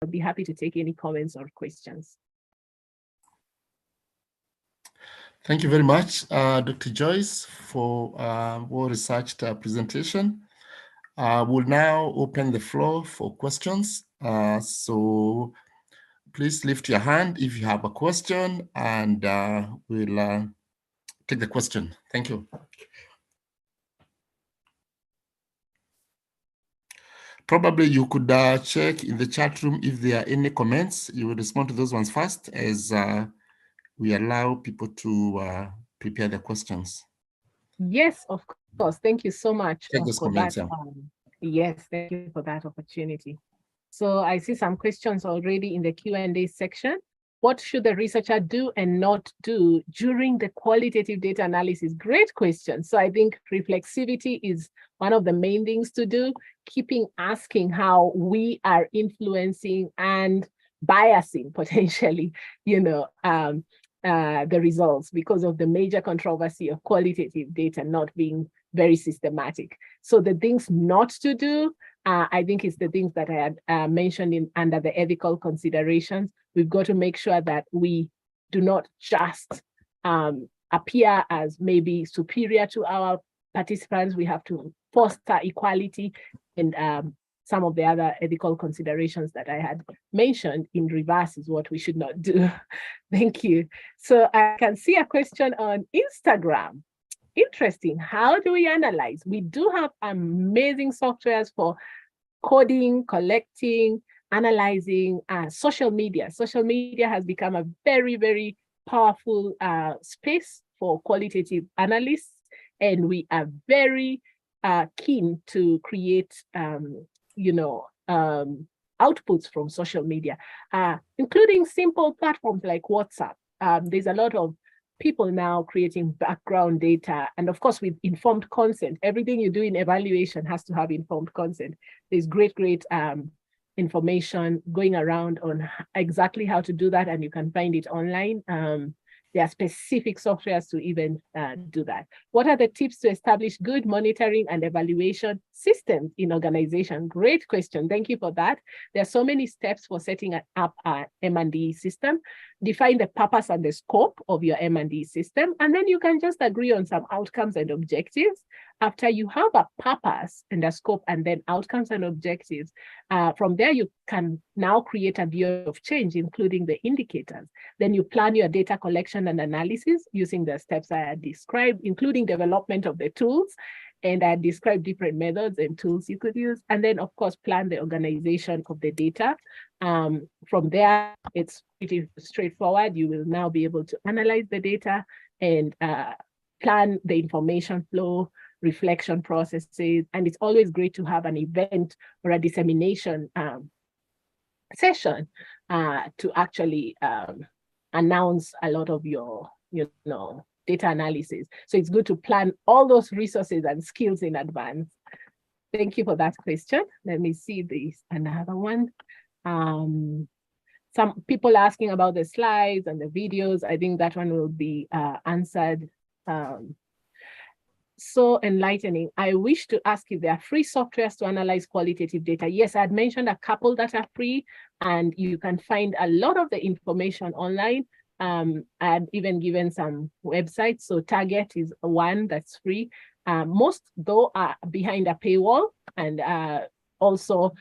I'll be happy to take any comments or questions. Thank you very much, Dr. Joyce, for a well-researched presentation. We'll now open the floor for questions. So please lift your hand if you have a question, and we'll take the question. Thank you. Probably you could check in the chat room if there are any comments. You will respond to those ones first as we allow people to prepare the questions. Yes, of course. Thank you so much for that. Yes, thank you for that opportunity. So I see some questions already in the Q&A section. What should the researcher do and not do during the qualitative data analysis? Great question. So I think reflexivity is one of the main things to do, asking how we are influencing and biasing potentially, the results because of the major controversy of qualitative data not being very systematic. So the things not to do, I think it's the things that I had mentioned under the ethical considerations. We've got to make sure that we do not just appear as maybe superior to our participants. We have to foster equality, and some of the other ethical considerations that I had mentioned in reverse is what we should not do. Thank you. So I can see a question on Instagram. Interesting. How do we analyze? We do have amazing softwares for coding, collecting, analyzing social media. Social media has become a very, very powerful space for qualitative analysts, and we are very keen to create, outputs from social media, including simple platforms like WhatsApp. There's a lot of people now creating background data, and of course with informed consent. Everything you do in evaluation has to have informed consent. There's great information going around on exactly how to do that, and you can find it online. There are specific softwares to even do that. What are the tips to establish good monitoring and evaluation systems in organization? Great question. Thank you for that. There are so many steps for setting up an M&E system. Define the purpose and the scope of your M&E system, and then you can just agree on some outcomes and objectives. After you have a purpose and a scope and then outcomes and objectives, from there you can now create a view of change, including the indicators. Then you plan your data collection and analysis using the steps I had described, including development of the tools. And I described different methods and tools you could use. And then, of course, plan the organization of the data. From there, it's pretty straightforward. You will now be able to analyze the data and plan the information flow, reflection processes. And it's always great to have an event or a dissemination session to actually announce a lot of your, data analysis. So it's good to plan all those resources and skills in advance. Thank you for that question. Let me see this, another one. Some people asking about the slides and the videos. I think that one will be answered. So enlightening. I wish to ask if there are free softwares to analyze qualitative data. Yes, I had mentioned a couple that are free, and you can find a lot of the information online. I've even given some websites. So Target is one that's free. Most, though, are behind a paywall, and also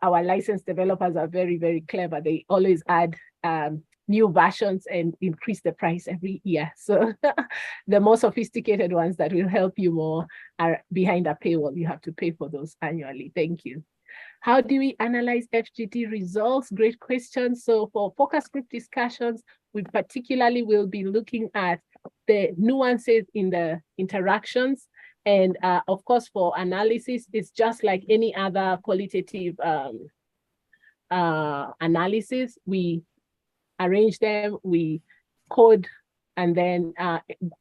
our licensed developers are very, very clever. They always add new versions and increase the price every year. So the more sophisticated ones that will help you more are behind a paywall. You have to pay for those annually. Thank you. How do we analyze FGD results? Great question. So for focus group discussions, we particularly will be looking at the nuances in the interactions. And of course, for analysis, it's just like any other qualitative analysis. We arrange them, we code, and then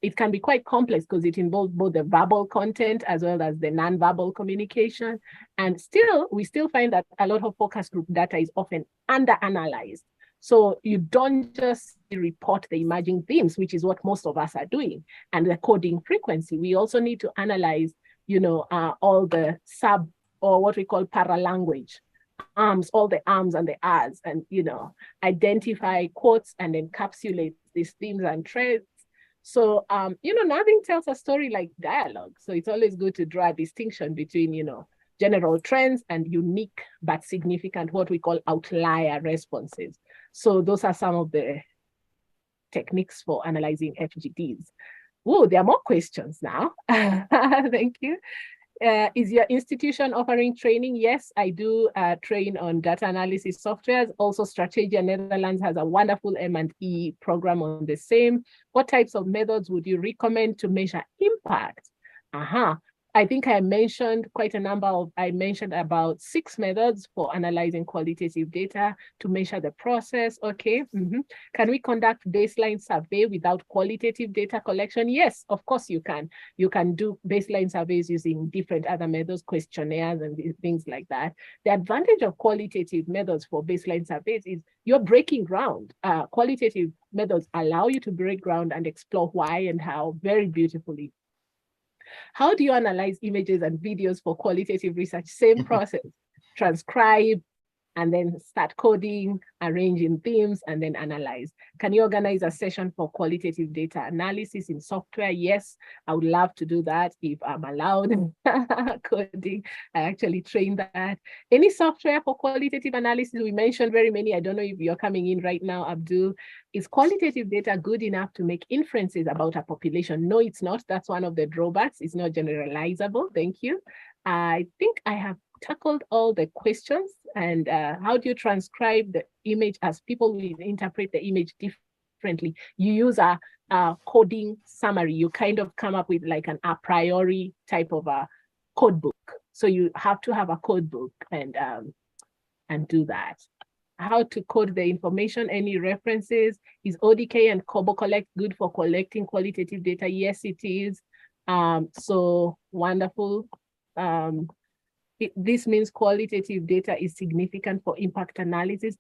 it can be quite complex because it involves both the verbal content as well as the non-verbal communication. And still, we still find that a lot of focus group data is often under-analyzed. So you don't just report the emerging themes, which is what most of us are doing, and the coding frequency. We also need to analyze, all the sub or what we call paralanguage arms, all the arms and the R's, and, you know, identify quotes and encapsulate these themes and traits. So, you know, nothing tells a story like dialogue. So it's always good to draw a distinction between, you know, general trends and unique but significant, what we call outlier responses. So those are some of the techniques for analyzing FGDs. Oh, there are more questions now. Thank you. Is your institution offering training? Yes, I do train on data analysis softwares. Also, Strategia Netherlands has a wonderful M&E program on the same. What types of methods would you recommend to measure impact? I think I mentioned I mentioned about 6 methods for analyzing qualitative data to measure the process. Okay. Can we conduct baseline survey without qualitative data collection? Yes, of course you can. You can do baseline surveys using different other methods, questionnaires and things like that. The advantage of qualitative methods for baseline surveys is you're breaking ground. Qualitative methods allow you to break ground and explore why and how very beautifully. How do you analyze images and videos for qualitative research? Same process, transcribe, and then start coding, arranging themes, and then analyze. Can you organize a session for qualitative data analysis in software? Yes, I would love to do that if I'm allowed. Coding, I actually train that. Any software for qualitative analysis? We mentioned very many. I don't know if you're coming in right now, Abdul. Is qualitative data good enough to make inferences about a population? No, it's not. That's one of the drawbacks. It's not generalizable. Thank you. I think I have tackled all the questions. And how do you transcribe the image as people will interpret the image differently? You use a coding summary. You kind of come up with like an a priori type of a code book. So you have to have a code book and do that. How to code the information, any references? Is ODK and Kobo Collect good for collecting qualitative data? Yes, it is. So wonderful. This means qualitative data is significant for impact analysis.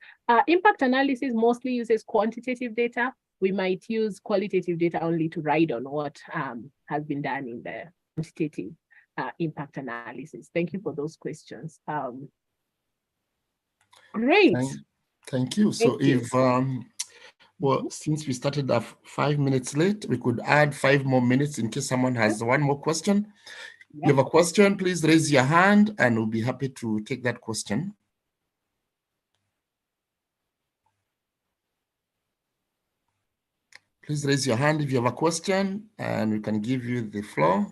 Impact analysis mostly uses quantitative data. We might use qualitative data only to ride on what has been done in the quantitative impact analysis. Thank you for those questions. Great. Thank you. So if, well, since we started 5 minutes late, we could add 5 more minutes in case someone has one more question. If you have a question, please raise your hand and we'll be happy to take that question. Please raise your hand if you have a question and we can give you the floor.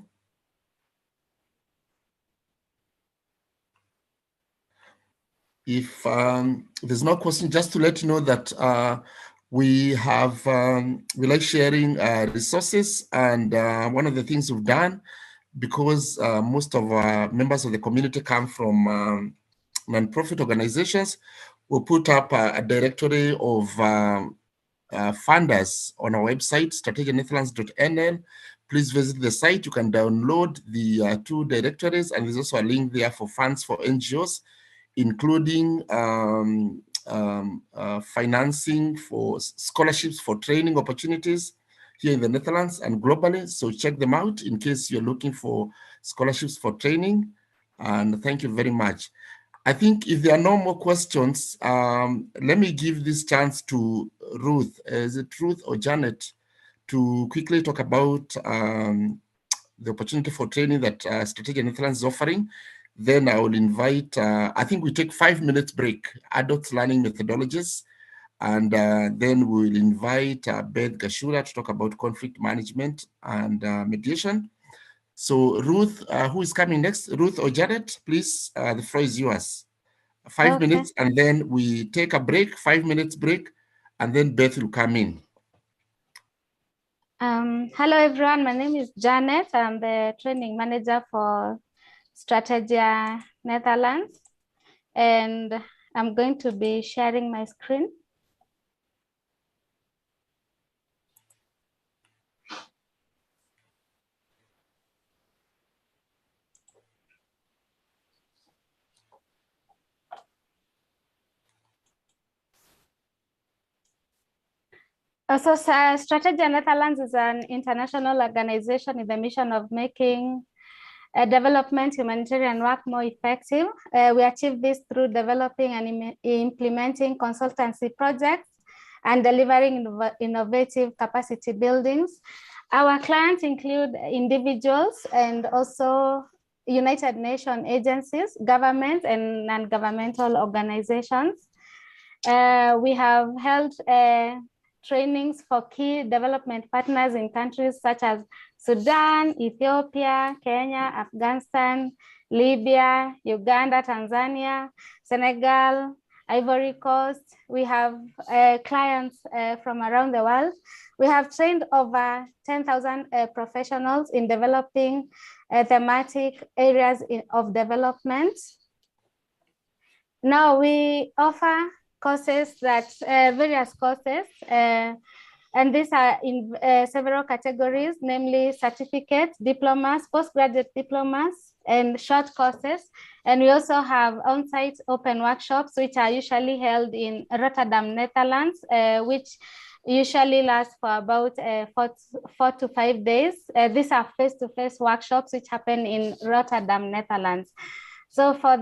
If there's no question, just to let you know that we like sharing resources, and one of the things we've done, because most of our members of the community come from non-profit organizations, we'll put up a directory of funders on our website, strategianetherlands.nl. Please visit the site. You can download the 2 directories, and there's also a link there for funds for NGOs, including financing for scholarships for training opportunities here in the Netherlands and globally. So check them out in case you're looking for scholarships for training. And thank you very much. I think if there are no more questions, let me give this chance to Ruth. Is it Ruth or Janet, to quickly talk about the opportunity for training that Strategia Netherlands is offering. Then I will invite, I think we take 5 minutes break, adult learning methodologies, and then we'll invite Beth Gashura to talk about conflict management and mediation. So Ruth, who is coming next? Ruth or Janet, please, the floor is yours. 5 minutes, and then we take a break, 5 minutes break, and then Beth will come in. Hello everyone, my name is Janet. I'm the training manager for Strategia Netherlands, and I'm going to be sharing my screen. So Strategia Netherlands is an international organization with the mission of making development humanitarian work more effective. We achieve this through developing and implementing consultancy projects and delivering innovative capacity buildings. Our clients include individuals and also United Nations agencies, governments, and non-governmental organizations. We have held trainings for key development partners in countries such as Sudan, Ethiopia, Kenya, Afghanistan, Libya, Uganda, Tanzania, Senegal, Ivory Coast. We have clients from around the world. We have trained over 10,000 professionals in developing thematic areas of development. Now we offer courses that various courses, and these are in several categories, namely certificates, diplomas, postgraduate diplomas, and short courses. And we also have on-site open workshops, which are usually held in Rotterdam, Netherlands, which usually last for about 4 to 5 days. These are face-to-face workshops which happen in Rotterdam, Netherlands. So for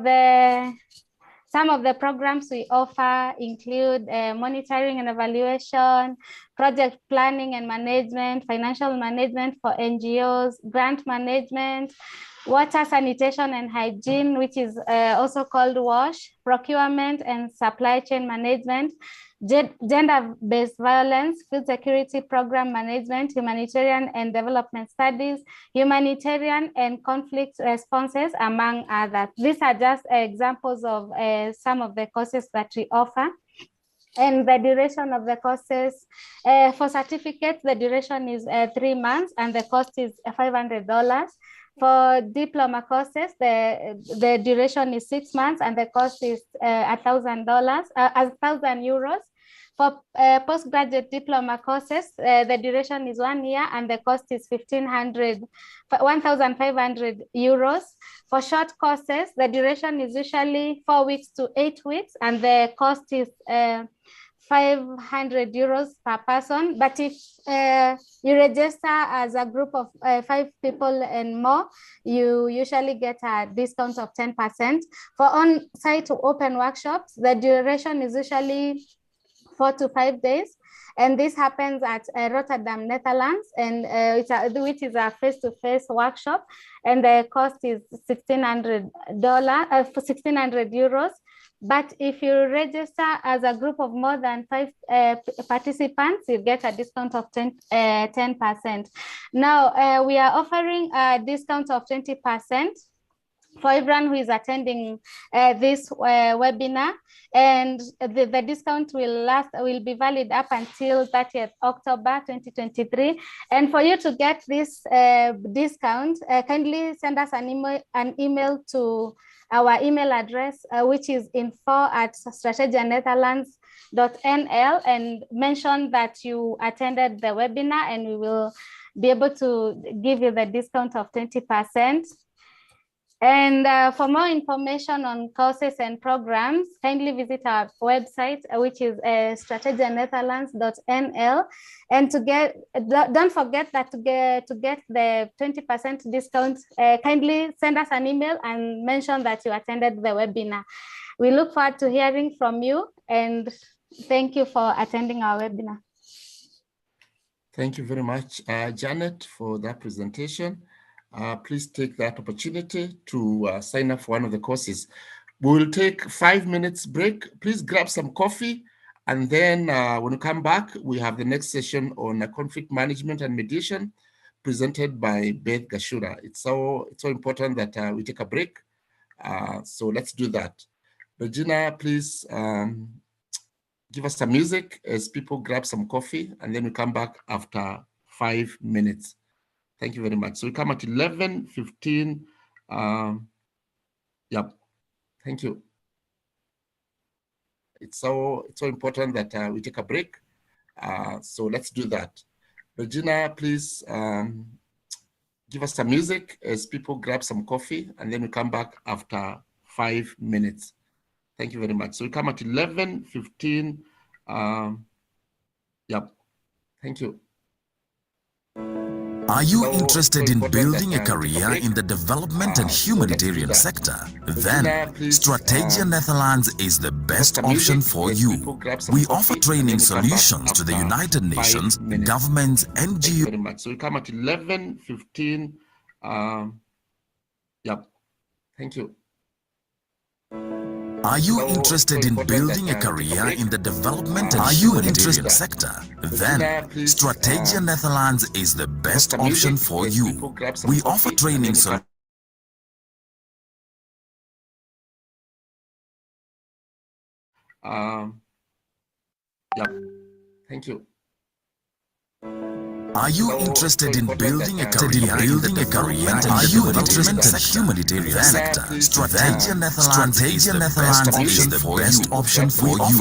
some of the programs we offer include monitoring and evaluation, project planning and management, financial management for NGOs, grant management, water sanitation and hygiene, which is also called WASH, procurement and supply chain management, gender-based violence, food security program management, humanitarian and development studies, humanitarian and conflict responses, among others. These are just examples of some of the courses that we offer. And the duration of the courses, for certificates, the duration is 3 months and the cost is $500. For diploma courses, the duration is 6 months and the cost is $1,000, 1,000 euros. For postgraduate diploma courses, the duration is 1 year and the cost is 1,500 euros. For short courses, the duration is usually 4 weeks to 8 weeks and the cost is 500 euros per person. But if you register as a group of 5 people and more, you usually get a discount of 10%. For on-site open workshops, the duration is usually 4 to 5 days. And this happens at Rotterdam, Netherlands, and which is a face-to-face workshop. And the cost is $1,600 for 1,600 euros. But if you register as a group of more than 5 participants, you get a discount of 10%. Now, we are offering a discount of 20% for everyone who is attending this webinar, and the discount will be valid up until 30th October 2023. And for you to get this discount, kindly send us an email to our email address, which is info@strategianetherlands.nl, and mention that you attended the webinar, and we will be able to give you the discount of 20%. And for more information on courses and programs, kindly visit our website, which is strategianetherlands.nl. And don't forget that to get the 20% discount, kindly send us an email and mention that you attended the webinar. We look forward to hearing from you, and thank you for attending our webinar. Thank you very much, Janet, for that presentation. Please take that opportunity to sign up for one of the courses. We will take 5 minutes break. Please grab some coffee. And then when we come back, we have the next session on conflict management and mediation presented by Beth Gashura. It's so important that we take a break. So let's do that. Regina, please give us some music as people grab some coffee, and then we come back after 5 minutes. Thank you very much. So we come at 11:15. Yep. Thank you. It's so important that we take a break. So let's do that. Regina, please give us some music as people grab some coffee, and then we come back after 5 minutes. Thank you very much. So we come at 11:15. Yep. Thank you. Are you interested in building a career in the development and humanitarian sector? Then Strategia Netherlands is the best option for you. We offer training solutions to the United Nations, governments, NGOs. Very much. So we come at 11:15. Yep. Thank you. Are you interested in building a career in the development and humanitarian sector? Then Strategia Netherlands is the best option for you. We offer training solutions. Yep. Thank you. Are you interested in building a career in the development and humanitarian sector? Strategia Netherlands is the best option for you.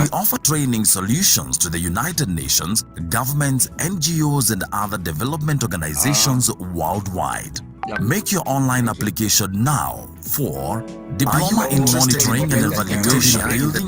We offer training solutions to the United Nations, governments, NGOs, and other development organizations worldwide. Make your online application now for Diploma in Monitoring and Evaluation,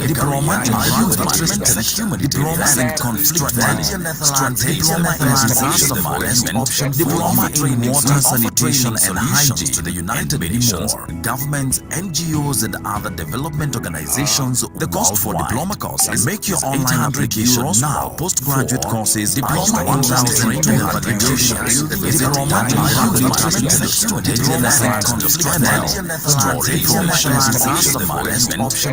Diploma in Management and Humanitarian and Conflict Management, Diploma in Disaster Management, Diploma in Water Sanitation and Hygiene to the United Nations, governments, NGOs, and other development organizations. The cost for diploma courses, make your online application now. Postgraduate courses, Diploma in Monitoring and Evaluation, Diploma in Management, Diploma in Conflict Management,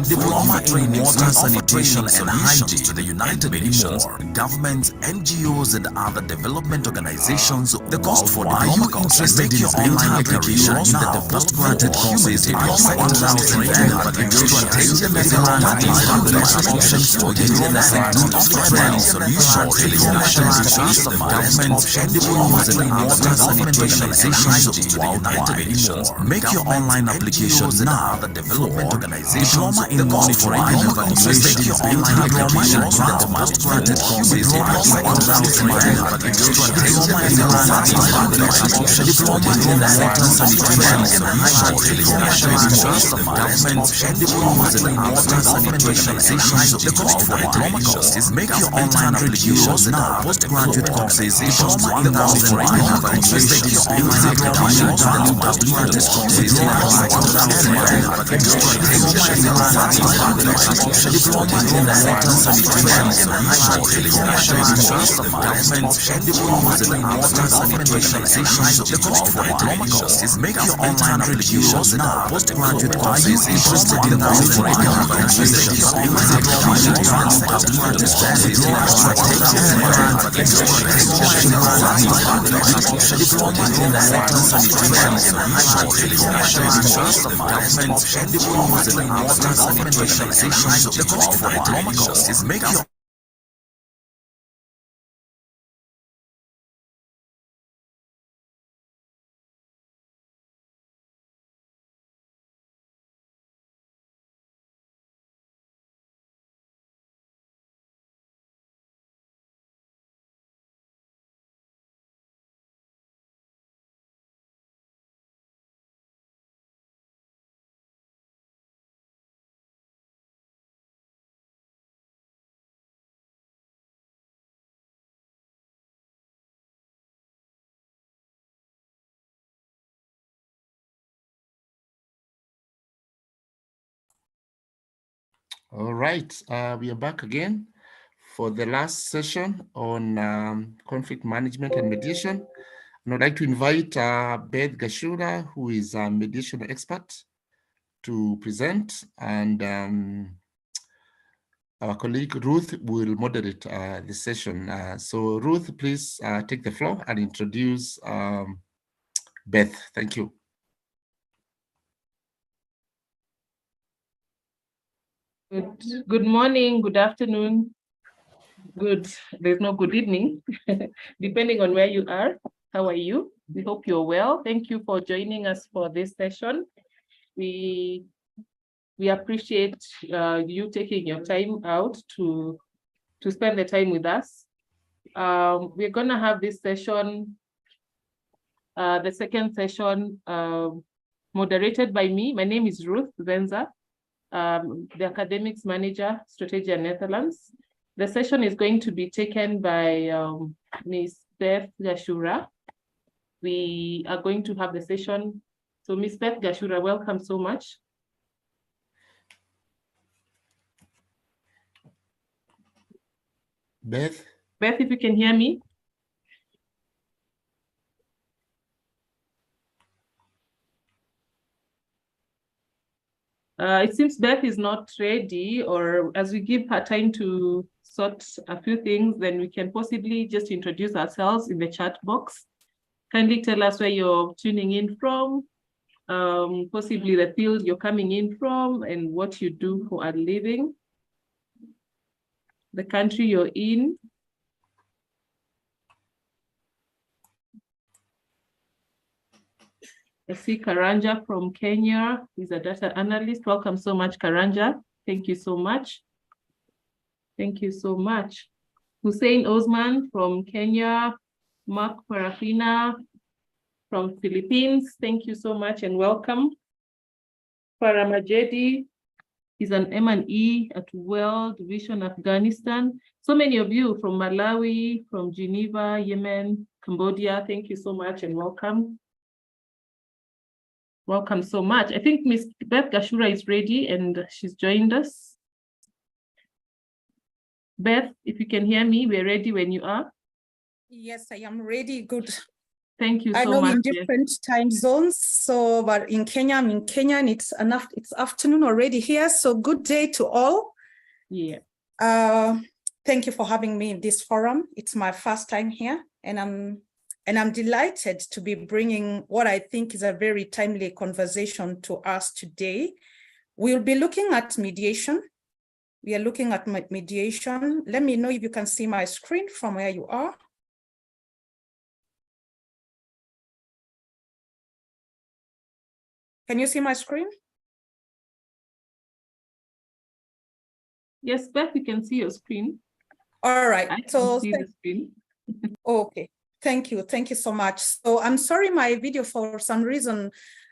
Diploma in Water Sanitation and Hygiene to the United Nations, governments, NGOs, and other development organizations. The cost for diploma courses, make your online application now. Postgraduate courses, Diploma in Monitoring and Evaluation, Diploma in Option for Diploma in Training Solutions, Disaster Management, NGOs, and other development organizations to the United Nations. Make your online application now. The development organizations, Diploma in Monitoring and Evaluation, make your online application now. Postgraduate courses, Diploma in Monitoring and Evaluation, Diploma in Option, Diploma in Water Sanitation and Hygiene, Disaster Management, NGOs, and other development organizations. The cost for diploma courses, make your online application now. Postgraduate courses, Diploma in Monitoring and Evaluation, make your online application now. Postgraduate courses, Diploma in Water Sanitation and Hygiene, governments, NGOs, and other development organizations. The cost for diploma courses, make your online application now. Postgraduate courses, interested in monitoring and evaluation, Diploma in Water Sanitation and Hygiene, governments, NGOs, and other development organizations. The cost for diploma courses, make your All right, we are back again for the last session on conflict management and mediation. And I'd like to invite Beth Gashura, who is a mediation expert, to present, and our colleague Ruth will moderate the session. So Ruth, please take the floor and introduce Beth. Thank you. Good morning, good afternoon, there's no good evening, depending on where you are. How are you? We hope you're well. Thank you for joining us for this session. We appreciate you taking your time out to spend the time with us. We're gonna have this session, the second session, moderated by me. My name is Ruth Zenza. The academics manager, Strategia Netherlands. The session is going to be taken by Ms. Beth Gashura. we are going to have the session. So Ms. Beth Gashura, welcome so much. Beth? Beth, if you can hear me. It seems Beth is not ready, or as we give her time to sort a few things, then we can possibly just introduce ourselves in the chat box. Kindly tell us where you're tuning in from, possibly the field you're coming in from, and what you do for a living, the country you're in. I see Karanja from Kenya. He's a data analyst. Welcome so much, Karanja. Thank you so much. Thank you so much. Hussein Osman from Kenya. Mark Parafina from Philippines. Thank you so much and welcome. Farah Majedi is an M&E at World Vision Afghanistan. So many of you from Malawi, from Geneva, Yemen, Cambodia. Thank you so much and welcome. Welcome so much. I think Ms. Beth Gashura is ready and she's joined us. Beth, if you can hear me, we're ready when you are. Yes, I am ready. Good. Thank you so much. I know in different time zones. So, but in Kenya, I'm in Kenya and it's afternoon already here. So good day to all. Yeah. Thank you for having me in this forum. It's my first time here and I'm delighted to be bringing what I think is a very timely conversation to us today. We'll be looking at mediation. We are looking at mediation. Let me know if you can see my screen from where you are. Can you see my screen? Yes, Beth, you can see your screen. All right. I can see the screen. Okay. Thank you. Thank you so much. So I'm sorry, my video for some reason,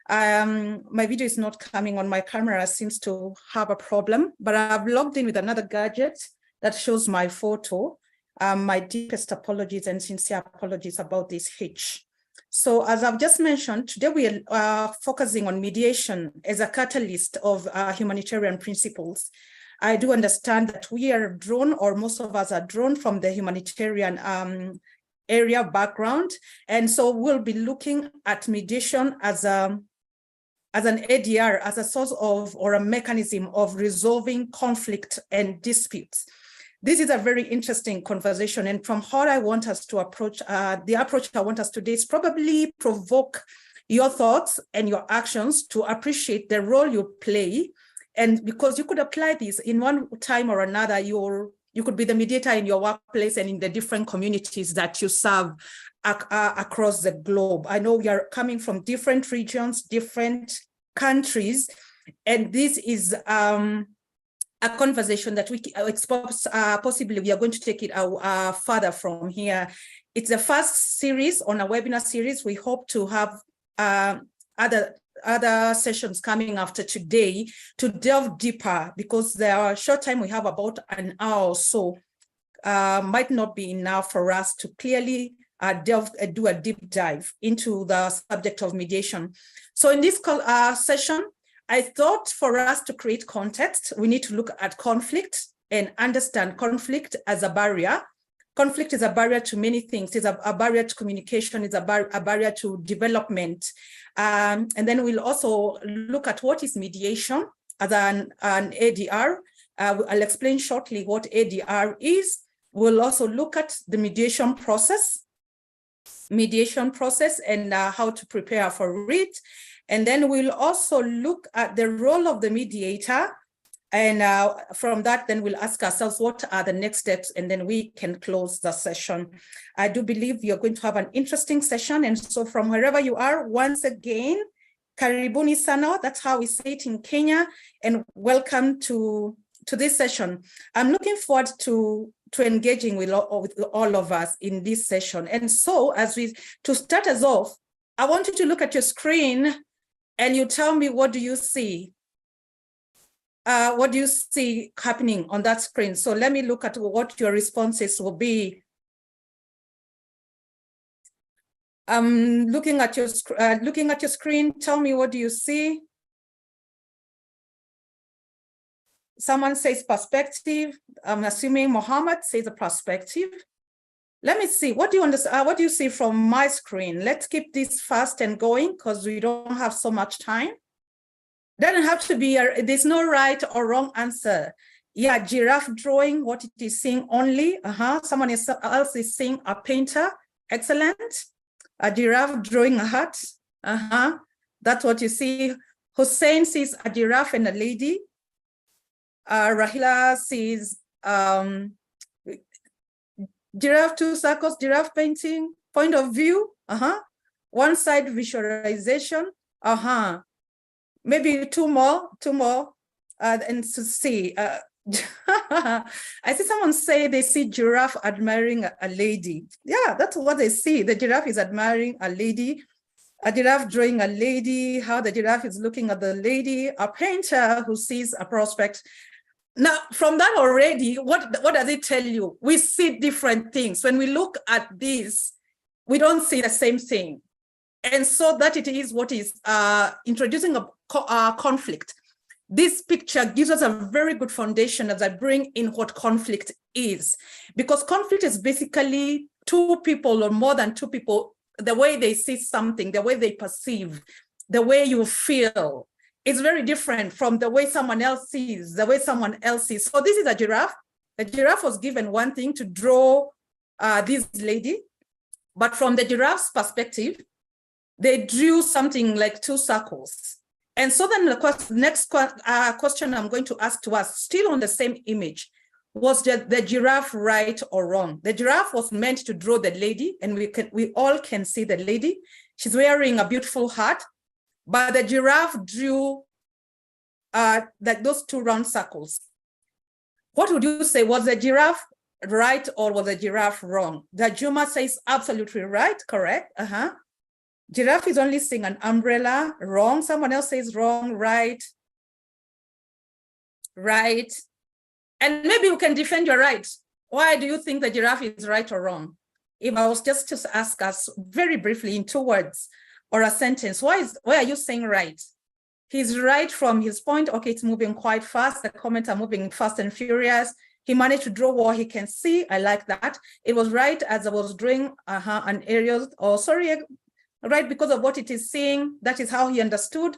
my video is not coming on my camera, seems to have a problem, but I've logged in with another gadget that shows my photo. My deepest apologies and sincere apologies about this hitch. So as I've just mentioned, today we are focusing on mediation as a catalyst of humanitarian principles. I do understand that we are drawn, or most of us are drawn from the humanitarian area background. And so we'll be looking at mediation as an ADR, as a source of, or a mechanism of resolving conflict and disputes. This is a very interesting conversation. And from how I want us to approach, the approach I want us today is probably provoke your thoughts and your actions to appreciate the role you play. And because you could apply this in one time or another, you could be the mediator in your workplace and in the different communities that you serve across the globe. I know we are coming from different regions, different countries, and this is a conversation that we possibly we are going to take it further from here. It's the first series on a webinar series. We hope to have other sessions coming after today to delve deeper, because there are short time, we have about an hour or so, might not be enough for us to clearly do a deep dive into the subject of mediation. So in this session, I thought for us to create context, we need to look at conflict and understand conflict as a barrier. Conflict is a barrier to many things. It's a barrier to communication. It's a barrier to development. And then we'll also look at what is mediation as an ADR. I'll explain shortly what ADR is. We'll also look at the mediation process and how to prepare for it. And then we'll also look at the role of the mediator. And from that, then we'll ask ourselves, what are the next steps? And then we can close the session. I do believe you're going to have an interesting session. And so from wherever you are, once again, karibuni sana, that's how we say it in Kenya. And welcome to this session. I'm looking forward to engaging with all of us in this session. And so to start us off, I want you to look at your screen and you tell me, what do you see? What do you see happening on that screen? So let me look at what your responses will be. I'm looking at your screen. Tell me, what do you see? Someone says perspective. I'm assuming Mohammed says a perspective. Let me see. What do you understand? What do you see from my screen? Let's keep this fast and going because we don't have so much time. Doesn't have to be. There's no right or wrong answer. Yeah, giraffe drawing. What it is seeing only. Someone else is seeing a painter. Excellent. A giraffe drawing a hat. That's what you see. Hussein sees a giraffe and a lady. Rahila sees giraffe, 2 circles, giraffe painting, point of view, one side visualization, maybe two more, and to see. I see someone say they see giraffe admiring a lady. Yeah, that's what they see. The giraffe is admiring a lady. A giraffe drawing a lady, how the giraffe is looking at the lady, a painter who sees a prospect. Now, from that already, what does it tell you? We see different things. When we look at this, we don't see the same thing. And so that it is what is introducing a conflict. This picture gives us a very good foundation as I bring in what conflict is. Because conflict is basically two people or more than two people, the way they see something, the way they perceive, the way you feel. It's very different from the way someone else sees, the way someone else sees. So this is a giraffe. The giraffe was given one thing to draw this lady, but from the giraffe's perspective, they drew something like 2 circles. And so then the next question I'm going to ask to us, still on the same image, was the giraffe right or wrong? The giraffe was meant to draw the lady, and we all can see the lady. She's wearing a beautiful hat. But the giraffe drew like those 2 round circles. What would you say? Was the giraffe right or was the giraffe wrong? The Juma says absolutely right, correct. Giraffe is only seeing an umbrella, wrong. Someone else says wrong, right. Right. And maybe you can defend your right. Why do you think the giraffe is right or wrong? If I was just to ask us very briefly in 2 words, or a sentence, why are you saying right? He's right from his point. Okay, it's moving quite fast. The comments are moving fast and furious. He managed to draw what he can see. I like that. It was right as I was drawing an aerial, or sorry, right because of what it is seeing. That is how he understood.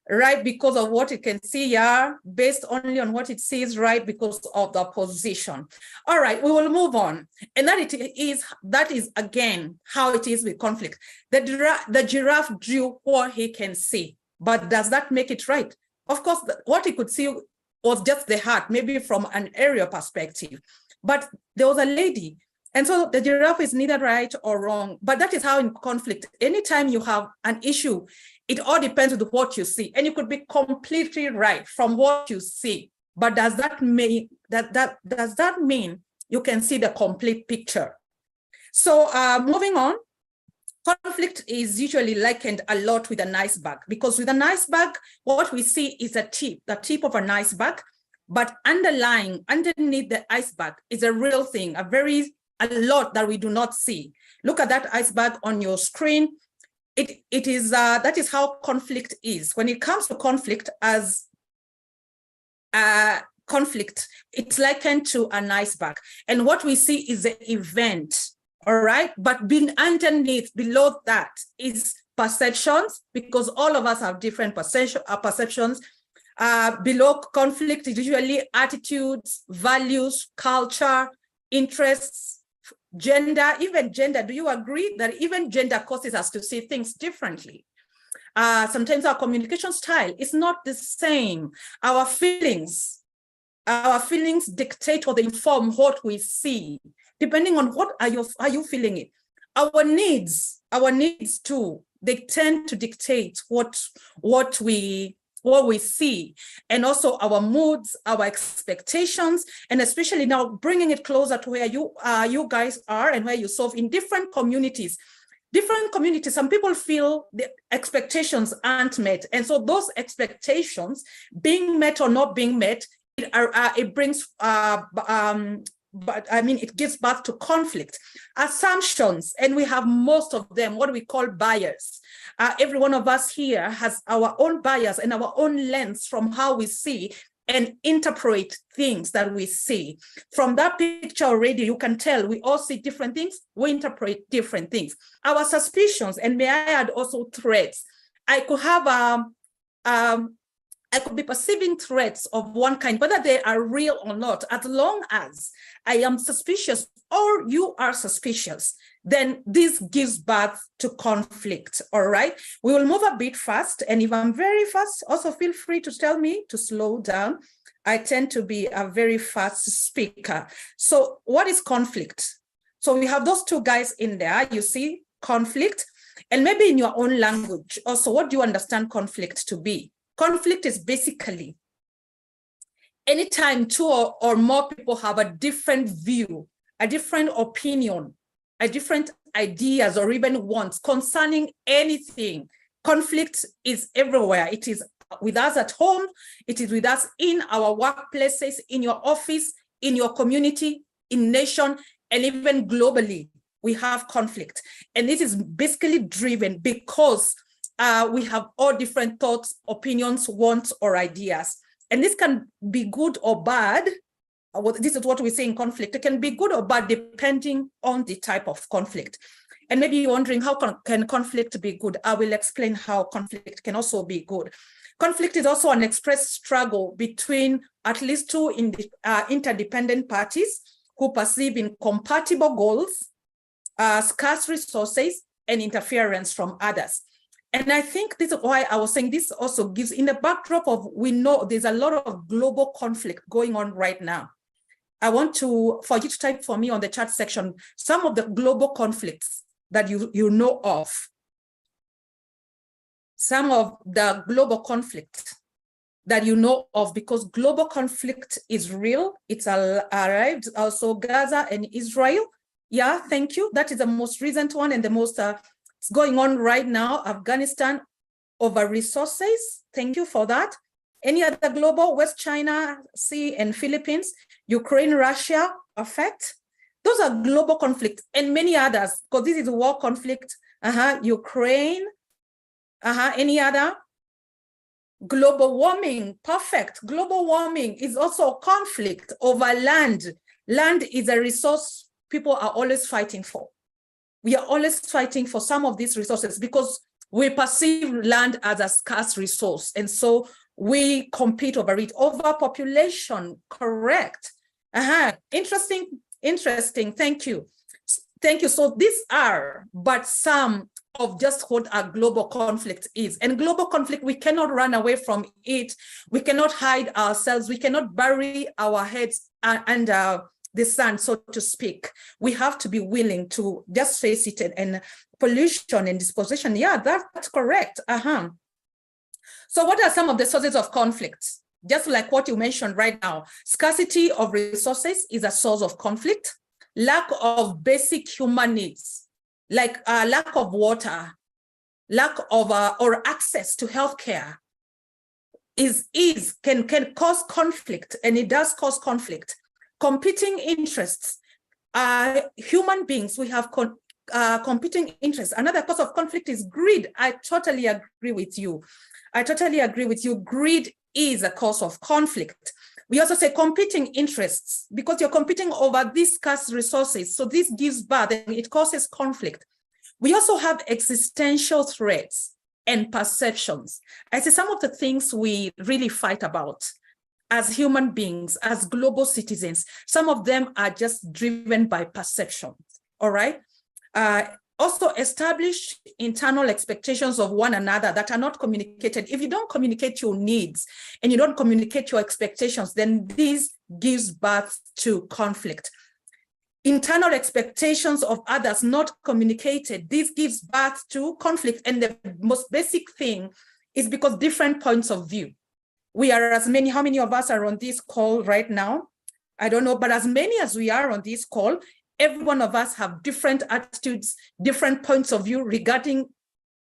Right because of what it can see, yeah, based only on what it sees, right because of the position. All right, we will move on. And that is again how it is with conflict. The giraffe drew what he can see, but does that make it right? Of course, what he could see was just the heart, maybe from an aerial perspective, but there was a lady. And so the giraffe is neither right or wrong, but that is how in conflict, anytime you have an issue, it all depends on what you see. And you could be completely right from what you see, but does that mean does that mean you can see the complete picture? So moving on, conflict is usually likened a lot with an iceberg, because with an iceberg, what we see is the tip of an iceberg, but underneath the iceberg is a real thing, a lot that we do not see. Look at that iceberg on your screen. It is that is how conflict is. When it comes to conflict, as conflict, it's likened to an iceberg, and what we see is the event. All right, but being underneath, below that, is perceptions, because all of us have different perceptions. Below conflict is usually attitudes, values, culture, interests, gender, even gender. Do you agree that even gender causes us to see things differently? Sometimes our communication style is not the same. Our feelings dictate or they inform what we see, depending on what are you feeling it. Our needs too, they tend to dictate what we see, and also our moods, our expectations, and especially now bringing it closer to where you guys are and where you serve in different communities. Some people feel the expectations aren't met, and so those expectations, being met or not being met, it brings but I mean, it gives birth to conflict. Assumptions, and we have most of them, what we call bias. Every one of us here has our own bias and our own lens from how we see and interpret things that we see. From that picture already, you can tell we all see different things, we interpret different things. Our suspicions, and may I add also threats. I could have I could be perceiving threats of one kind, whether they are real or not, as long as I am suspicious or you are suspicious, then this gives birth to conflict, all right? We will move a bit fast, and if I'm very fast, also feel free to tell me to slow down. I tend to be a very fast speaker. So what is conflict? So we have those two guys in there, you see conflict, and maybe in your own language. Also, what do you understand conflict to be? Conflict is basically anytime two or more people have a different view, a different opinion, a different ideas or even wants concerning anything. Conflict is everywhere. It is with us at home. It is with us in our workplaces, in your office, in your community, in nation, and even globally, we have conflict. And this is basically driven because we have all different thoughts, opinions, wants, or ideas. And this can be good or bad. This is what we say in conflict. It can be good or bad depending on the type of conflict. And maybe you're wondering, how can conflict be good? I will explain how conflict can also be good. Conflict is also an expressed struggle between at least two interdependent parties who perceive incompatible goals, scarce resources, and interference from others. And I think this is why I was saying this also gives, in the backdrop of, we know there's a lot of global conflict going on right now. I want for you to type for me on the chat section some of the global conflicts that you know of. Some of the global conflict that you know of, because global conflict is real. It's arrived, also Gaza and Israel. Yeah, thank you. That is the most recent one and the most it's going on right now. Afghanistan over resources. Thank you for that. Any other global? West China Sea and Philippines, Ukraine, Russia, effect. Those are global conflicts, and many others, because this is a war conflict. Ukraine. Any other? Global warming, perfect. Global warming is also a conflict over land. Land is a resource people are always fighting for. We are always fighting for some of these resources because we perceive land as a scarce resource. And so we compete over it. Overpopulation, correct. Interesting. Thank you. So these are but some of just what a global conflict is. And global conflict, we cannot run away from it. We cannot hide ourselves. We cannot bury our heads under the sun, so to speak. We have to be willing to just face it, and pollution and disposition. Yeah, that's correct. So what are some of the sources of conflict? Just like what you mentioned right now, scarcity of resources is a source of conflict. Lack of basic human needs, like lack of water, lack of or access to healthcare can cause conflict, and it does cause conflict. Competing interests. Human beings, we have competing interests. Another cause of conflict is greed. I totally agree with you. Greed is a cause of conflict. We also say competing interests, because you're competing over these scarce resources. So this gives birth and it causes conflict. We also have existential threats and perceptions. I say some of the things we really fight about as human beings, as global citizens, some of them are just driven by perceptions, all right? Also establish internal expectations of one another that are not communicated. If you don't communicate your needs and you don't communicate your expectations, then this gives birth to conflict. Internal expectations of others not communicated, this gives birth to conflict. And the most basic thing is because different points of view. We are as many, how many of us are on this call right now? I don't know, but as many as we are on this call, every one of us have different attitudes, different points of view regarding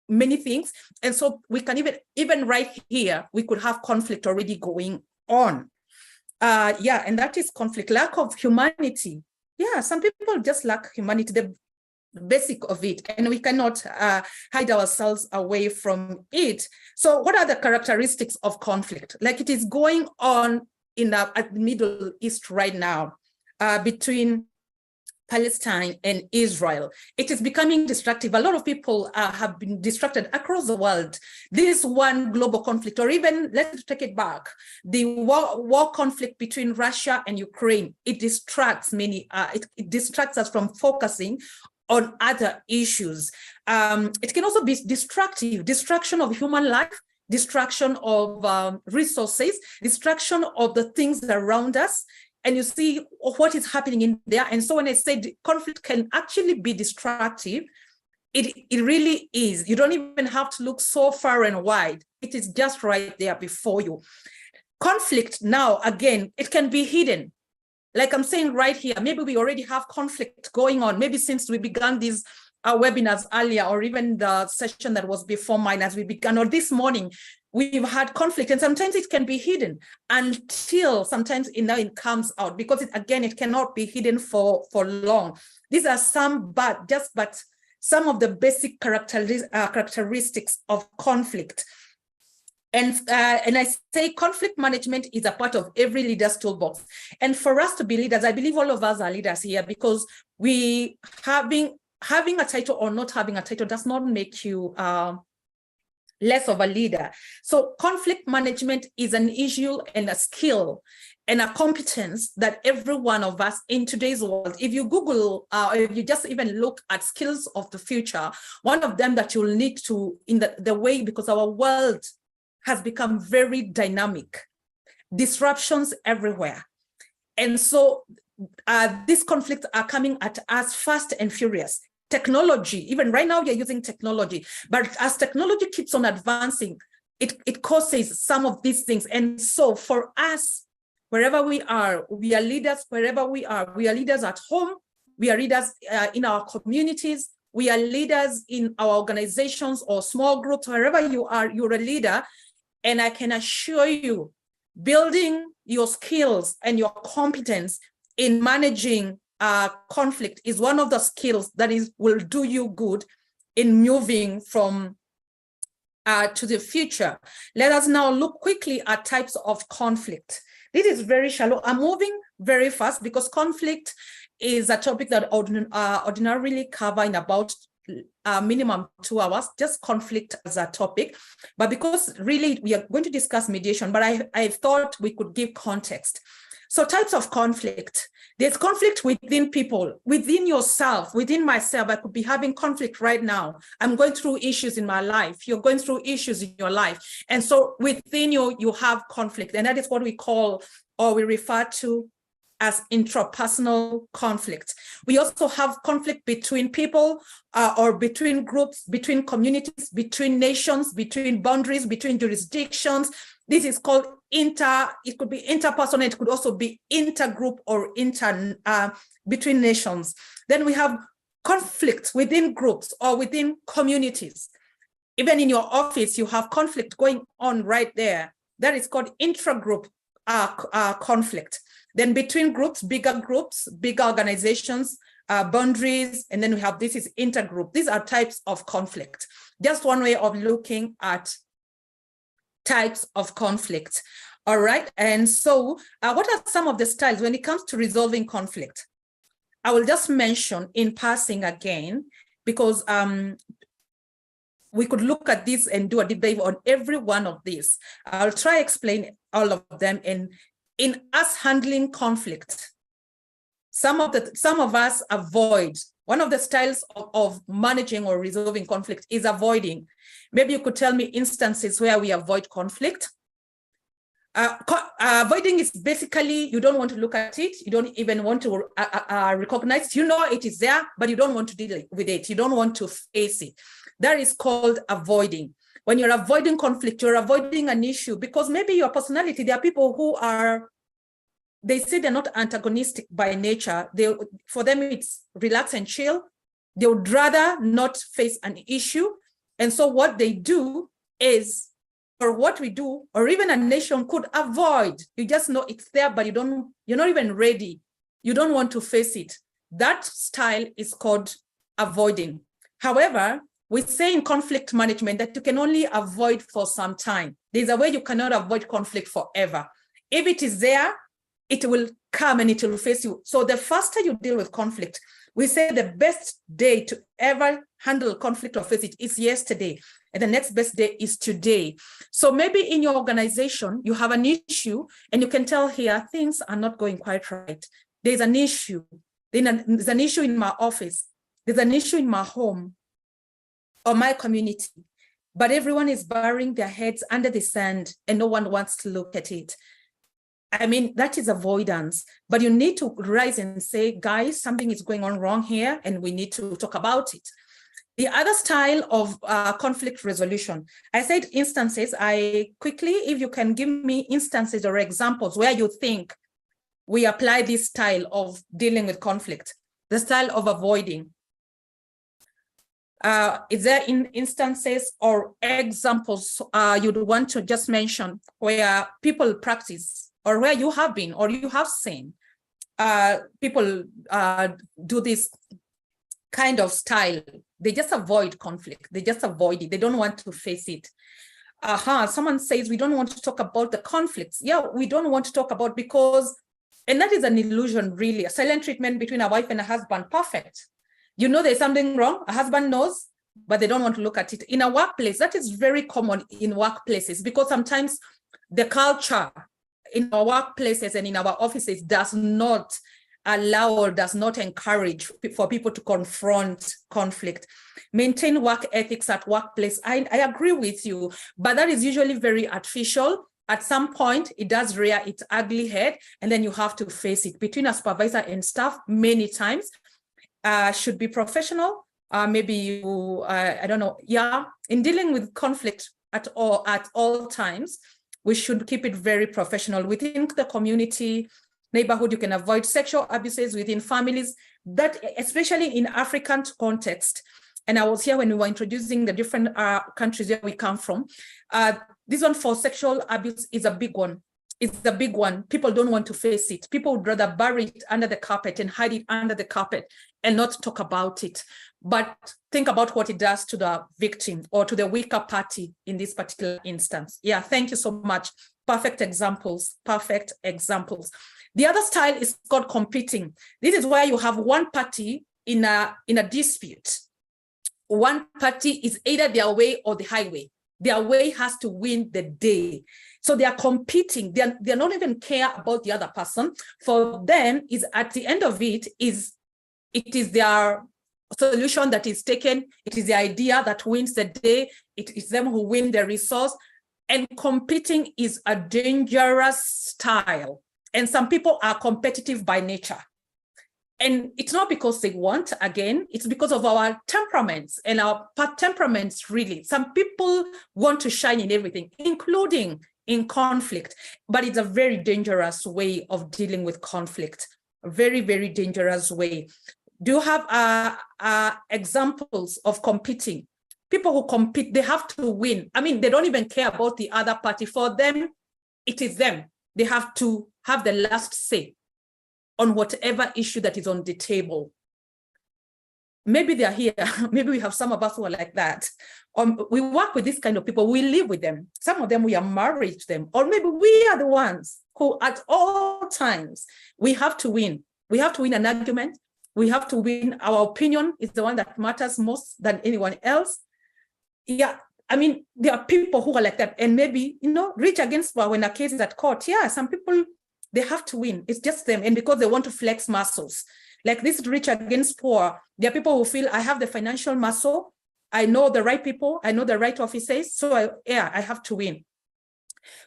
many things. And so we can even right here, we could have conflict already going on. Yeah, and that is conflict, lack of humanity. Yeah, some people just lack humanity, the basic of it, and we cannot hide ourselves away from it. So what are the characteristics of conflict? Like it is going on in at the Middle East right now between Palestine and Israel. It is becoming destructive. A lot of people have been distracted across the world. This one global conflict, or even let's take it back, the war conflict between Russia and Ukraine, it distracts many, it distracts us from focusing on other issues. It can also be distraction of human life, distraction of resources, distraction of the things around us. And you see what is happening in there. And so when I said conflict can actually be destructive, it really is. You don't even have to look so far and wide. It is just right there before you. Conflict now, again, it can be hidden. Like I'm saying right here, maybe we already have conflict going on. Maybe since we began these webinars earlier, or even the session that was before mine as we began, or this morning, we've had conflict, and sometimes it can be hidden until sometimes it comes out, because it cannot be hidden for long. These are some, but some of the basic characteristics of conflict. And I say conflict management is a part of every leader's toolbox. And for us to be leaders, I believe all of us are leaders here, because we having a title or not having a title does not make you less of a leader. So conflict management is an issue and a skill and a competence that every one of us in today's world, if you Google, if you just even look at skills of the future, one of them that you'll need to, in the way, because our world has become very dynamic, disruptions everywhere. And so these conflicts are coming at us fast and furious. Technology, even right now, you're using technology, but as technology keeps on advancing, it causes some of these things. And so for us, wherever we are leaders. Wherever we are leaders at home, we are leaders in our communities, we are leaders in our organizations or small groups. Wherever you are, you're a leader. And I can assure you, building your skills and your competence in managing conflict is one of the skills that will do you good in moving from to the future. Let us now look quickly at types of conflict. This is very shallow. I'm moving very fast because conflict is a topic that ordinarily cover in about minimum 2 hours, just conflict as a topic. But because really we are going to discuss mediation, but I thought we could give context. So types of conflict. There's conflict within people, within yourself, within myself. I could be having conflict right now. I'm going through issues in my life. You're going through issues in your life. And so within you have conflict. And that is what we call, or we refer to as intrapersonal conflict. We also have conflict between people or between groups, between communities, between nations, between boundaries, between jurisdictions. This is called it could be interpersonal, it could also be intergroup or between nations. Then we have conflict within groups or within communities. Even in your office, you have conflict going on right there. That is called intragroup conflict. Then between groups, bigger organizations, boundaries, and then we have, this is intergroup. These are types of conflict. Just one way of looking at types of conflict. All right. And so what are some of the styles when it comes to resolving conflict? I will just mention in passing again, because we could look at this and do a debate on every one of these. I'll try explain all of them. And in us handling conflict, some of us avoid. One of the styles of managing or resolving conflict is avoiding. Maybe you could tell me instances where we avoid conflict. Avoiding is basically, you don't want to look at it. You don't even want to recognize. You know it is there, but you don't want to deal with it. You don't want to face it. That is called avoiding. When you're avoiding conflict, you're avoiding an issue because maybe your personality, there are people who are, they say they're not antagonistic by nature. For them, it's relax and chill. They would rather not face an issue. And so what they do is or what we do, or even a nation could avoid. You just know it's there, but you're not even ready. You don't want to face it. That style is called avoiding. However, we say in conflict management that you can only avoid for some time. There's a way you cannot avoid conflict forever. If it is there, it will come and it will face you. So the faster you deal with conflict, we say the best day to ever handle conflict or face it is yesterday, and the next best day is today. So maybe in your organization, you have an issue and you can tell here, things are not going quite right. There's an issue. There's an issue in my office. There's an issue in my home or my community, but everyone is burying their heads under the sand and no one wants to look at it. I mean, that is avoidance, but you need to rise and say, guys, something is going on wrong here and we need to talk about it. The other style of conflict resolution, I said instances. I quickly, if you can give me instances or examples where you think we apply this style of dealing with conflict, the style of avoiding. Is there instances or examples you'd want to just mention where people practice, or where you have been or you have seen people do this kind of style? They just avoid conflict. They just avoid it. They don't want to face it. Someone says, we don't want to talk about the conflicts. Yeah, we don't want to talk about because, and that is an illusion really, a silent treatment between a wife and a husband, perfect. You know there's something wrong, a husband knows, but they don't want to look at it. In a workplace, that is very common in workplaces, because sometimes the culture in our workplaces and in our offices does not allow or does not encourage for people to confront conflict. Maintain work ethics at workplace. I agree with you, but that is usually very artificial. At some point, it does rear its ugly head, and then you have to face it. Between a supervisor and staff, many times, should be professional. Maybe you, I don't know. Yeah, in dealing with conflict at all times, we should keep it very professional. Within the community, neighborhood, you can avoid sexual abuses within families, that especially in African context. And I was here when we were introducing the different countries where we come from. This one for sexual abuse is a big one. It's the big one. People don't want to face it. People would rather bury it under the carpet and hide it under the carpet and not talk about it. But think about what it does to the victim or to the weaker party in this particular instance. Yeah, thank you so much. Perfect examples, perfect examples. The other style is called competing. This is where you have one party in a dispute. One party is either their way or the highway. Their way has to win the day. So they are competing. They're not even care about the other person. For them, is at the end of it is their solution that is taken. It is the idea that wins the day. It is them who win the resource. And competing is a dangerous style. And some people are competitive by nature. And it's not because they want, again, it's because of our temperaments and our temperaments, really. Some people want to shine in everything, including in conflict, but it's a very dangerous way of dealing with conflict, a very, very dangerous way. Do you have examples of competing? People who compete, they have to win. I mean, they don't even care about the other party. For them, it is them. They have to have the last say on whatever issue that is on the table. Maybe they're here. Maybe we have some of us who are like that. We work with this kind of people. We live with them. Some of them, we are married to them. Or maybe we are the ones who at all times, we have to win. We have to win an argument. We have to win. Our opinion is the one that matters most than anyone else. Yeah, I mean, there are people who are like that. And maybe, reach against power when a case is at court. Yeah, some people, they have to win. It's just them. And because they want to flex muscles. Like this rich against poor, there are people who feel I have the financial muscle. I know the right people. I know the right offices. So I have to win.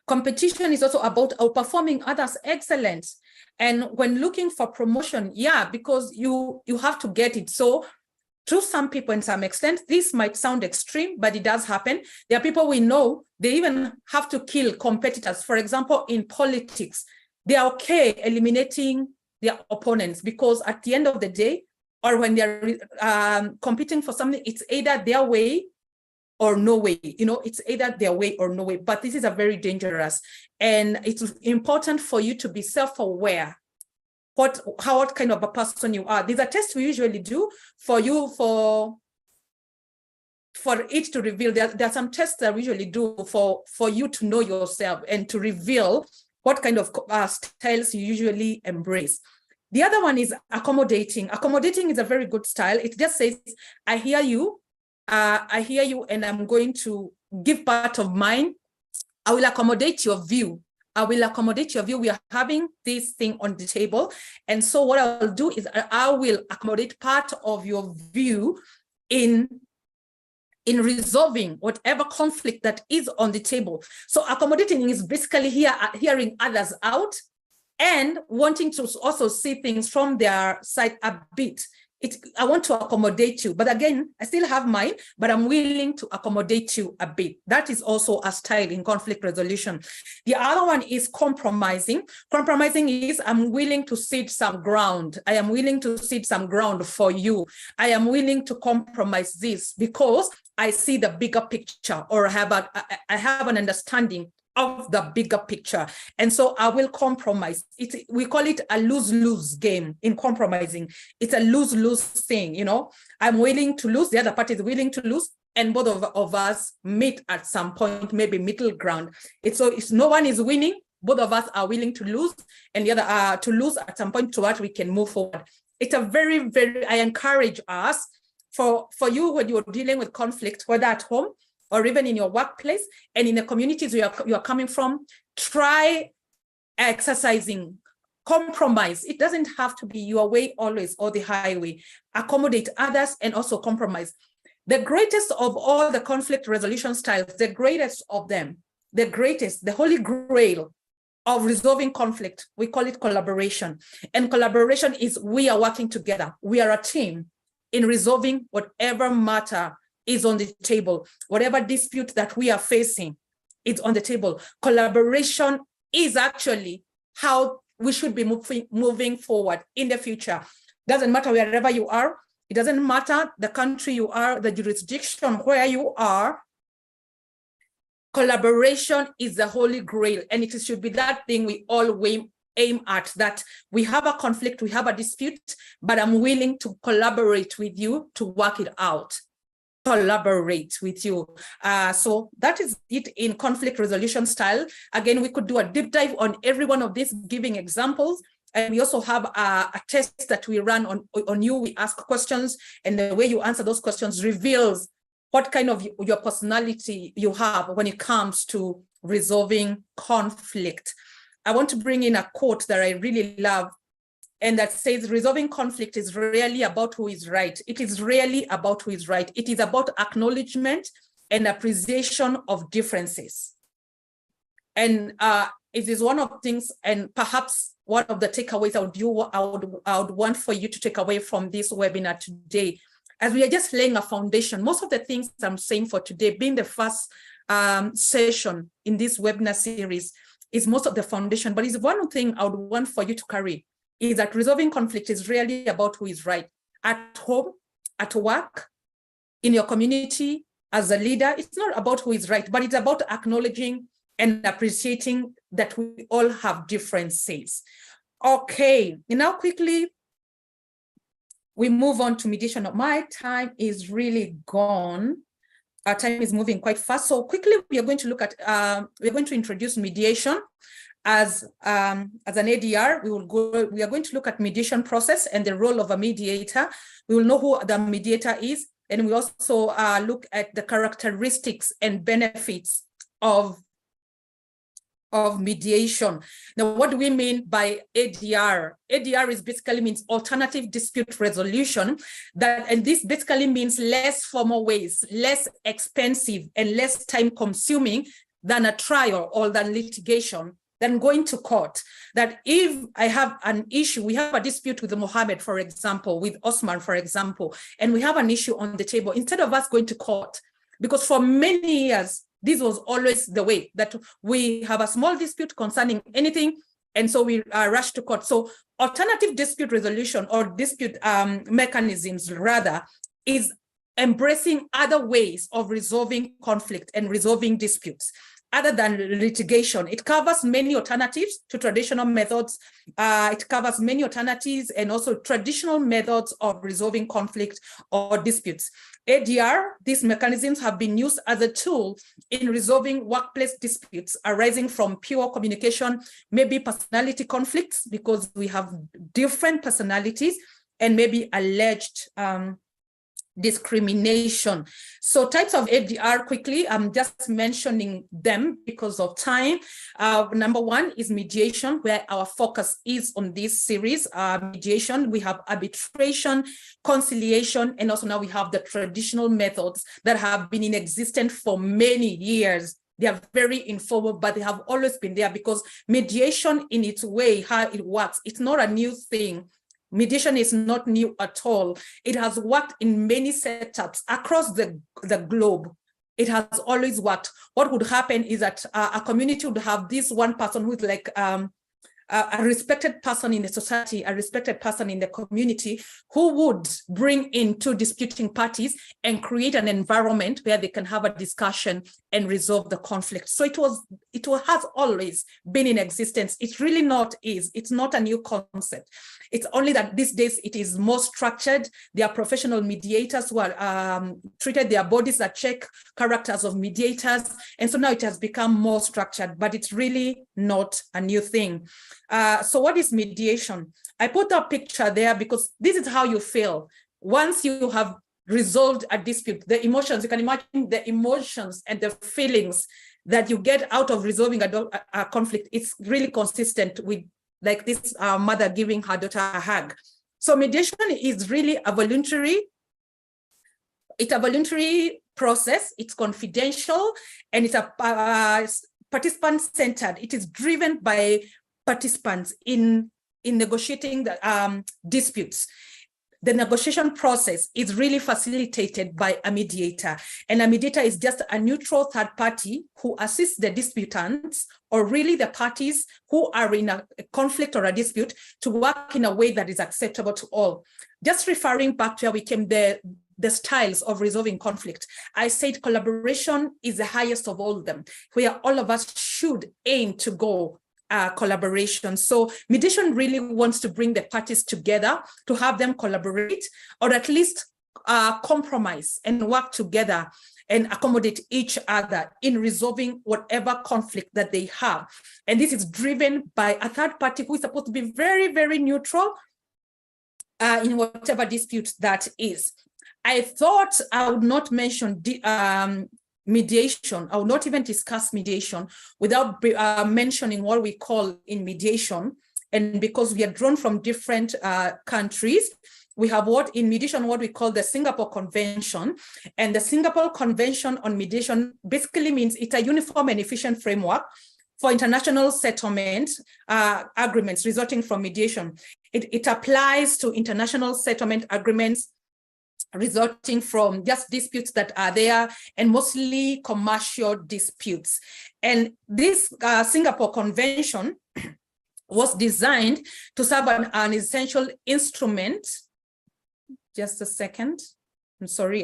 Competition is also about outperforming others' excellence. And when looking for promotion, yeah, because you have to get it. So to some people, in some extent, this might sound extreme, but it does happen. There are people we know, they even have to kill competitors. For example, in politics, they are okay eliminating their opponents because at the end of the day, or when they're competing for something, it's either their way or no way. You know, it's either their way or no way, but this is a very dangerous. And it's important for you to be self-aware what kind of a person you are. These are tests we usually do for you for it to reveal. There are some tests that we usually do for you to know yourself and to reveal what kind of styles you usually embrace. The other one is accommodating. Accommodating is a very good style. It just says, I hear you, and I'm going to give part of mine. I will accommodate your view. I will accommodate your view. We are having this thing on the table. And so what I'll do is I will accommodate part of your view in resolving whatever conflict that is on the table. So accommodating is basically hearing others out and wanting to also see things from their side a bit. I want to accommodate you, but again, I still have mine, but I'm willing to accommodate you a bit. That is also a style in conflict resolution. The other one is compromising. Compromising is I'm willing to cede some ground. I am willing to cede some ground for you. I am willing to compromise this because I see the bigger picture, or I have an understanding of the bigger picture. And so I will compromise. We call it a lose-lose game in compromising. It's a lose-lose thing, you know. I'm willing to lose, the other party is willing to lose, and both of us meet at some point, maybe middle ground. If no one is winning, both of us are willing to lose, and the other to lose at some point so that we can move forward. It's a very, very, I encourage us for you when you're dealing with conflict, whether at home, or even in your workplace and in the communities you are coming from, try exercising compromise. It doesn't have to be your way always or the highway. Accommodate others and also compromise. The greatest of all the conflict resolution styles, the greatest of them, the holy grail of resolving conflict, we call it collaboration. And collaboration is we are working together. We are a team in resolving whatever matter is on the table. Whatever dispute that we are facing, it's on the table. Collaboration is actually how we should be moving forward in the future. Doesn't matter wherever you are. It doesn't matter the country you are, the jurisdiction where you are. Collaboration is the holy grail, and it should be that thing we all aim at, that we have a conflict, we have a dispute, but I'm willing to collaborate with you to work it out. Collaborate with you. So that is it in conflict resolution style. Again, we could do a deep dive on every one of these, giving examples. And we also have a test that we run on you. We ask questions, and the way you answer those questions reveals what kind of your personality you have when it comes to resolving conflict. I want to bring in a quote that I really love, and that says, resolving conflict is really about who is right. It is really about who is right. It is about acknowledgement and appreciation of differences. And it is one of the things, and perhaps one of the takeaways I would want for you to take away from this webinar today, as we are just laying a foundation. Most of the things I'm saying for today, being the first session in this webinar series, is most of the foundation, but it's one thing I would want for you to carry, is that resolving conflict is really about who is right. At home, at work, in your community, as a leader, it's not about who is right, but it's about acknowledging and appreciating that we all have differences. Okay, and now quickly, we move on to mediation. My time is really gone. Our time is moving quite fast. So quickly, we are going to look at, we're going to introduce mediation. As an ADR, we are going to look at mediation process and the role of a mediator. We will know who the mediator is, and we also look at the characteristics and benefits of mediation. Now, what do we mean by ADR? ADR is basically means alternative dispute resolution, and this basically means less formal ways, less expensive and less time consuming than a trial or than litigation, than going to court. That if I have an issue, we have a dispute with Mohammed, for example, with Osman, for example, and we have an issue on the table, instead of us going to court, because for many years, this was always the way, that we have a small dispute concerning anything, and so we rush to court. So alternative dispute resolution, or dispute mechanisms rather, is embracing other ways of resolving conflict and resolving disputes other than litigation. It covers many alternatives to traditional methods. It covers many alternatives and also traditional methods of resolving conflict or disputes. ADR, these mechanisms have been used as a tool in resolving workplace disputes arising from pure communication, maybe personality conflicts, because we have different personalities, and maybe alleged discrimination. So types of ADR quickly, I'm just mentioning them because of time. Number one is mediation, where our focus is on this series. Mediation, we have arbitration, conciliation, and also now we have the traditional methods that have been in existence for many years. They are very informal, but they have always been there because mediation in its way, how it works, it's not a new thing. Mediation is not new at all. It has worked in many setups across the globe. It has always worked. What would happen is that a community would have this one person who is like a respected person in the society, a respected person in the community, who would bring in two disputing parties and create an environment where they can have a discussion and resolve the conflict. So it has always been in existence. It's really not it's not a new concept. It's only that these days it is more structured. There are professional mediators who are treated their bodies that check characters of mediators. And so now it has become more structured, but it's really not a new thing. So what is mediation? I put a picture there because this is how you feel. Once you have resolved a dispute, the emotions, you can imagine the emotions and the feelings that you get out of resolving a conflict. It's really consistent with like this mother giving her daughter a hug. So mediation is really a voluntary process. It's confidential and it's a participant-centered. It is driven by participants in negotiating the disputes. The negotiation process is really facilitated by a mediator, and a mediator is just a neutral third party who assists the disputants, or really the parties who are in a conflict or a dispute, to work in a way that is acceptable to all. Just referring back to where we came, the styles of resolving conflict, I said collaboration is the highest of all of them, where all of us should aim to go. Collaboration. So mediation really wants to bring the parties together, to have them collaborate, or at least compromise and work together and accommodate each other in resolving whatever conflict that they have. And this is driven by a third party who is supposed to be very, very neutral in whatever dispute that is. I thought I would not mention mediation. I will not even discuss mediation without mentioning what we call in mediation. And because we are drawn from different countries, we have what we call the Singapore Convention. And the Singapore Convention on Mediation basically means it's a uniform and efficient framework for international settlement agreements resulting from mediation. It applies to international settlement agreements resulting from just disputes that are there, and mostly commercial disputes. And this Singapore Convention was designed to serve an essential instrument. Just a second. I'm sorry,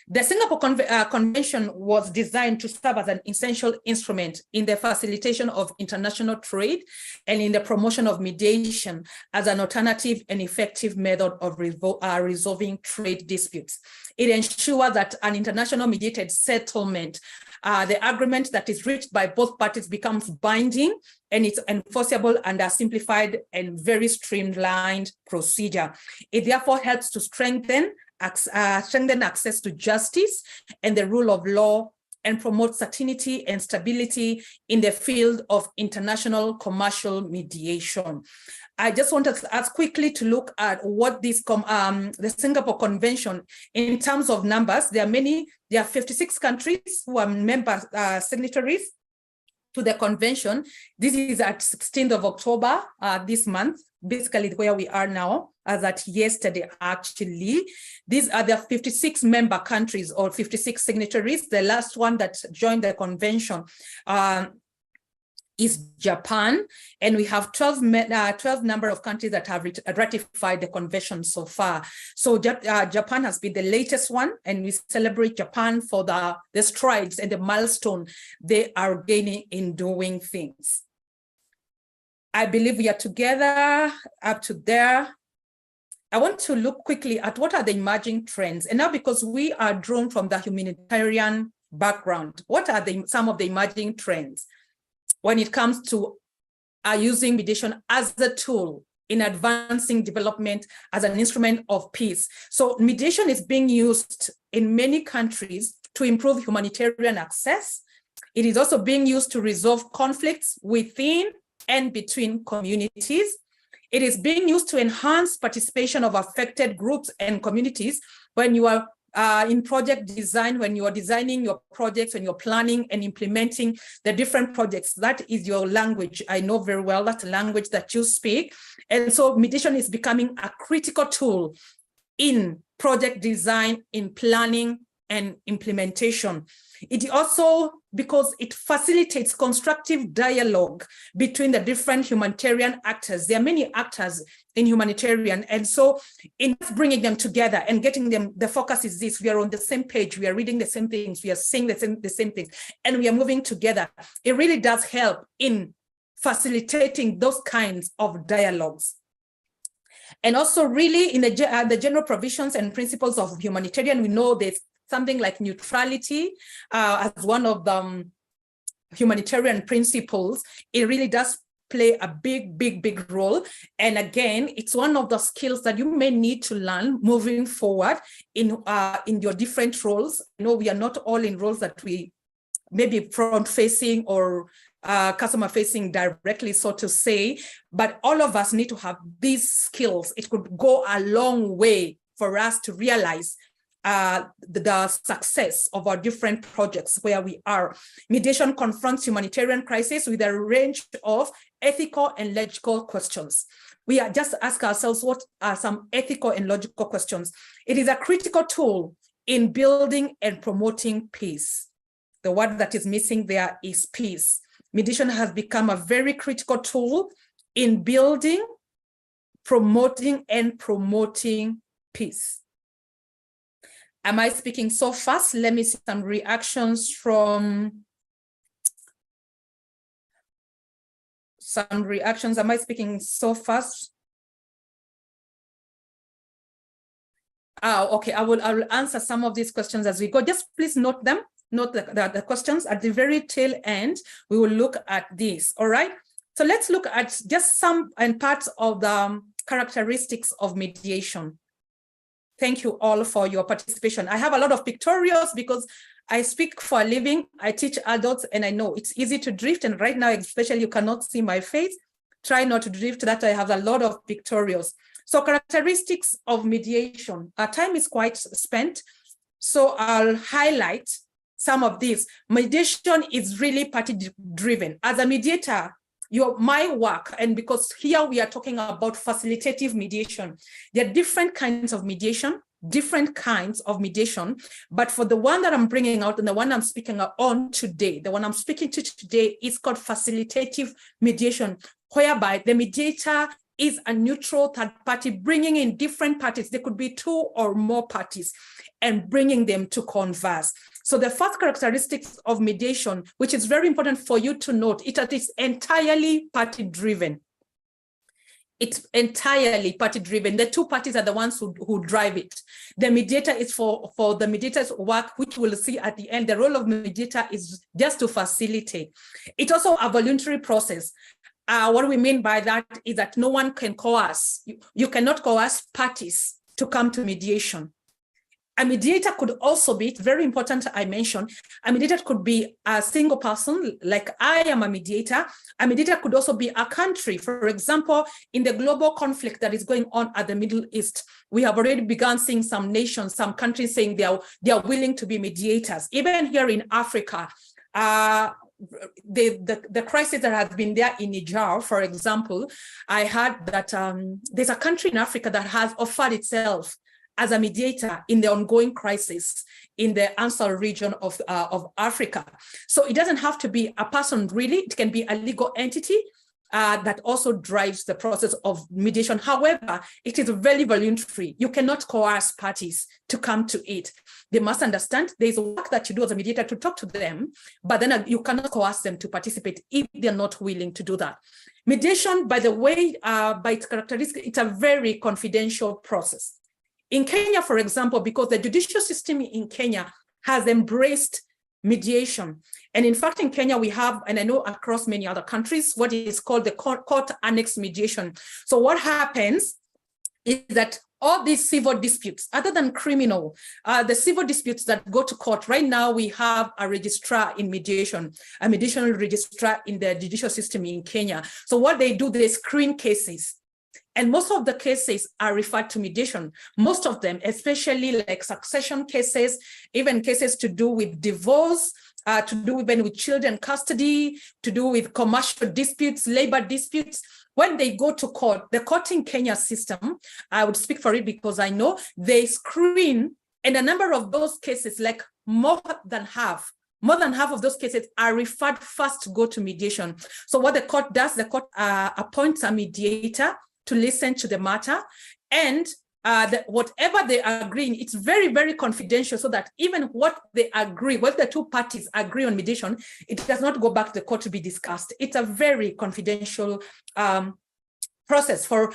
the Singapore Convention was designed to serve as an essential instrument in the facilitation of international trade and in the promotion of mediation as an alternative and effective method of resolving trade disputes. It ensures that an international mediated settlement, the agreement that is reached by both parties, becomes binding, and it's enforceable under a simplified and very streamlined procedure. It therefore helps to strengthen access to justice and the rule of law, and promote certainty and stability in the field of international commercial mediation. I just want us quickly to look at what this the Singapore Convention, in terms of numbers. There are 56 countries who are member signatories to the convention. This is at 16th of October this month, basically where we are now, as at yesterday, actually. These are the 56 member countries, or 56 signatories. The last one that joined the convention is Japan, and we have 12 number of countries that have ratified the convention so far. So Japan has been the latest one, and we celebrate Japan for the strides and the milestone they are gaining in doing things. I believe we are together up to there. I want to look quickly at what are the emerging trends. And now, because we are drawn from the humanitarian background, what are some of the emerging trends when it comes to using mediation as a tool in advancing development as an instrument of peace? So mediation is being used in many countries to improve humanitarian access. It is also being used to resolve conflicts within and between communities. It is being used to enhance participation of affected groups and communities when you are in project design, when you are designing your projects, when you're planning and implementing the different projects. That is your language. I know very well that language that you speak. And so mediation is becoming a critical tool in project design, in planning and implementation. It also, because it facilitates constructive dialogue between the different humanitarian actors. There are many actors in humanitarian, and so in bringing them together and getting them, the focus is this: we are on the same page, we are reading the same things, we are saying the same things, and we are moving together. It really does help in facilitating those kinds of dialogues. And also really in the general provisions and principles of humanitarian, we know there's something like neutrality as one of the humanitarian principles. It really does play a big role. And again, it's one of the skills that you may need to learn moving forward in your different roles. I know we are not all in roles that we maybe front-facing or customer-facing directly, so to say, but all of us need to have these skills. It could go a long way for us to realize the success of our different projects where we are. Mediation confronts humanitarian crisis with a range of ethical and logical questions. We are just ask ourselves, what are some ethical and logical questions? It is a critical tool in building and promoting peace. The word that is missing there is peace. Mediation has become a very critical tool in building, promoting, and promoting peace. Am I speaking so fast? Let me see some reactions from Am I speaking so fast? Okay, I will answer some of these questions as we go. Just please note them, note the questions at the very tail end. We will look at this, all right? So let's look at just some and parts of the characteristics of mediation. Thank you all for your participation. I have a lot of pictorials because I speak for a living. I teach adults, and I know it's easy to drift. And right now, especially, you cannot see my face. Try not to drift. That I have a lot of pictorials. So characteristics of mediation. Our time is quite spent, so I'll highlight some of these. Mediation is really party-driven. As a mediator, my work, and because here we are talking about facilitative mediation, there are different kinds of mediation, but for the one that I'm bringing out and the one I'm speaking on today, the one I'm speaking to today is called facilitative mediation, whereby the mediator is a neutral third party bringing in different parties. There could be two or more parties and bringing them to converse. So the first characteristics of mediation, which is very important for you to note, it is entirely party-driven. It's entirely party-driven. The two parties are the ones who drive it. The mediator is for the mediator's work, which we'll see at the end. The role of mediator is just to facilitate. It's also a voluntary process. What we mean by that is that no one can coerce. You cannot coerce parties to come to mediation. A mediator could also be, it's very important I mention, a mediator could be a single person, like I am a mediator. A mediator could also be a country. For example, in the global conflict that is going on at the Middle East, we have already begun seeing some nations, some countries saying they are willing to be mediators. Even here in Africa, the crisis that has been there in Niger, for example, I heard that there's a country in Africa that has offered itself as a mediator in the ongoing crisis in the Ansar region of Africa. So it doesn't have to be a person really, it can be a legal entity that also drives the process of mediation. However, it is very voluntary. You cannot coerce parties to come to it. They must understand there's work that you do as a mediator to talk to them, but then you cannot coerce them to participate if they're not willing to do that. Mediation, by the way, by its characteristics, it's a very confidential process. In Kenya, for example, because the judicial system in Kenya has embraced mediation. And in fact, in Kenya, we have, and I know across many other countries, what is called the court annex mediation. So what happens is that all these civil disputes, other than criminal, the civil disputes that go to court, right now we have a registrar in mediation, a mediation registrar in the judicial system in Kenya. So what they do, they screen cases. And most of the cases are referred to mediation. Most of them, especially like succession cases, even cases to do with divorce, to do even with children custody, to do with commercial disputes, labor disputes. When they go to court, the court in Kenya system, I would speak for it because I know they screen, and a number of those cases, like more than half of those cases are referred first to go to mediation. So what the court does, the court appoints a mediator to listen to the matter, and whatever they agree, it's very, very confidential, so that even what they agree, what the two parties agree on mediation, it does not go back to the court to be discussed. It's a very confidential process. For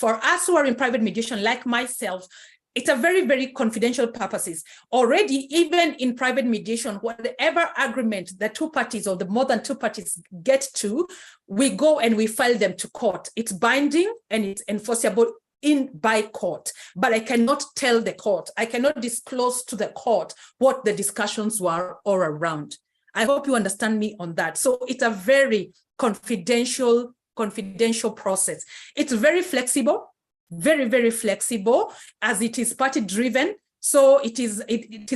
us who are in private mediation, like myself, it's a very, very confidential purposes. Already, even in private mediation, whatever agreement the two parties or the more than two parties get to, we go and we file them to court. It's binding and it's enforceable by court, but I cannot tell the court, I cannot disclose to the court what the discussions were all around. I hope you understand me on that. So it's a very confidential process. It's very flexible, very, very flexible, as it is party driven. So it is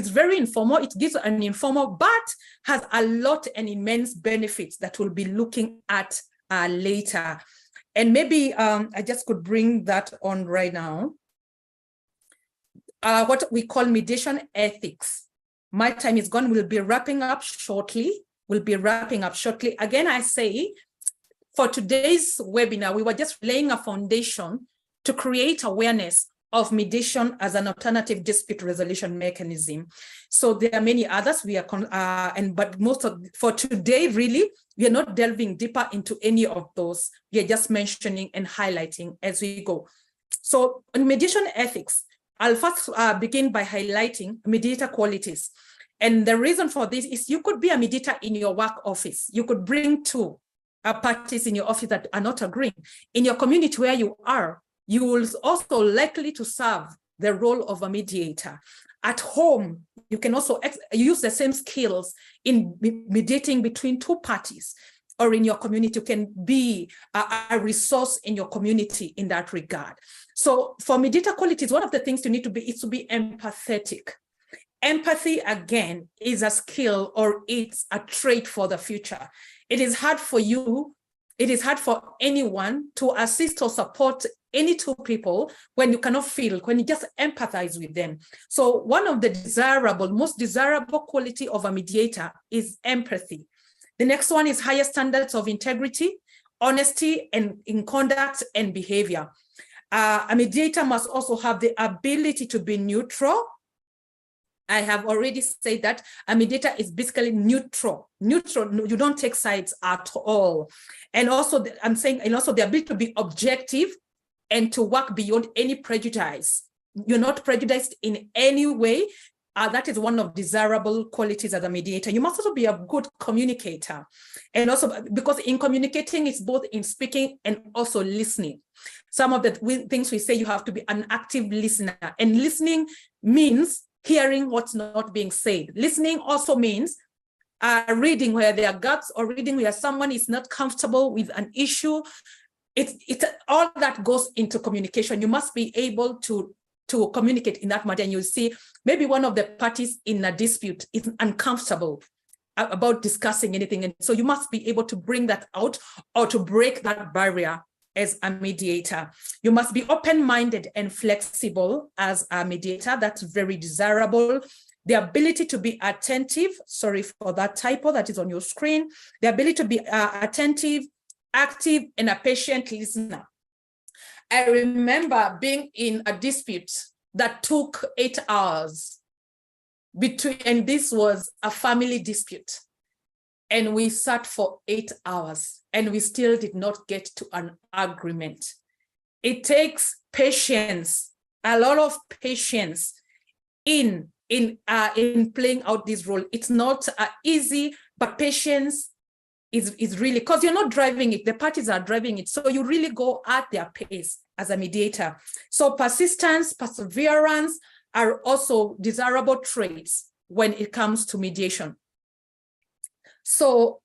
very informal. It gives an informal, but has a lot and immense benefits that we'll be looking at later. And maybe I just could bring that on right now. What we call mediation ethics. My time is gone. We'll be wrapping up shortly. Again, I say, for today's webinar, we were just laying a foundation to create awareness of mediation as an alternative dispute resolution mechanism. So there are many others but for today, really, we are not delving deeper into any of those. We are just mentioning and highlighting as we go. So on mediation ethics, I'll first begin by highlighting mediator qualities. And the reason for this is you could be a mediator in your work office. You could bring two parties in your office that are not agreeing. In your community where you are, you will also likely to serve the role of a mediator. At home, you can also use the same skills in mediating between two parties, or in your community, you can be a resource in your community in that regard. So for mediator qualities, one of the things you need to be is to be empathetic. Empathy, again, is a skill, or it's a trait for the future. It is hard for anyone to assist or support any two people when you cannot feel, when you just empathize with them. So one of the most desirable quality of a mediator is empathy. The next one is higher standards of integrity, honesty, and in conduct and behavior. A mediator must also have the ability to be neutral. I have already said that a mediator is basically neutral. Neutral, you don't take sides at all. And also, the ability to be objective and to work beyond any prejudice. You're not prejudiced in any way. That is one of desirable qualities as a mediator. You must also be a good communicator. And also, because in communicating, it's both in speaking and also listening. Some of the things we say, you have to be an active listener. And listening means hearing what's not being said. Listening also means reading where there are gaps, or reading where someone is not comfortable with an issue. It's all that goes into communication. You must be able to communicate in that matter. And you'll see maybe one of the parties in a dispute is uncomfortable about discussing anything. And so you must be able to bring that out, or to break that barrier as a mediator. You must be open-minded and flexible as a mediator. That's very desirable. The ability to be attentive, sorry for that typo that is on your screen, the ability to be attentive, active, and a patient listener. I remember being in a dispute that took 8 hours and this was a family dispute. And we sat for 8 hours and we still did not get to an agreement. It takes patience, a lot of patience in playing out this role. It's not easy, but patience is really, because you're not driving it, the parties are driving it. So you really go at their pace as a mediator. So persistence, perseverance are also desirable traits when it comes to mediation. So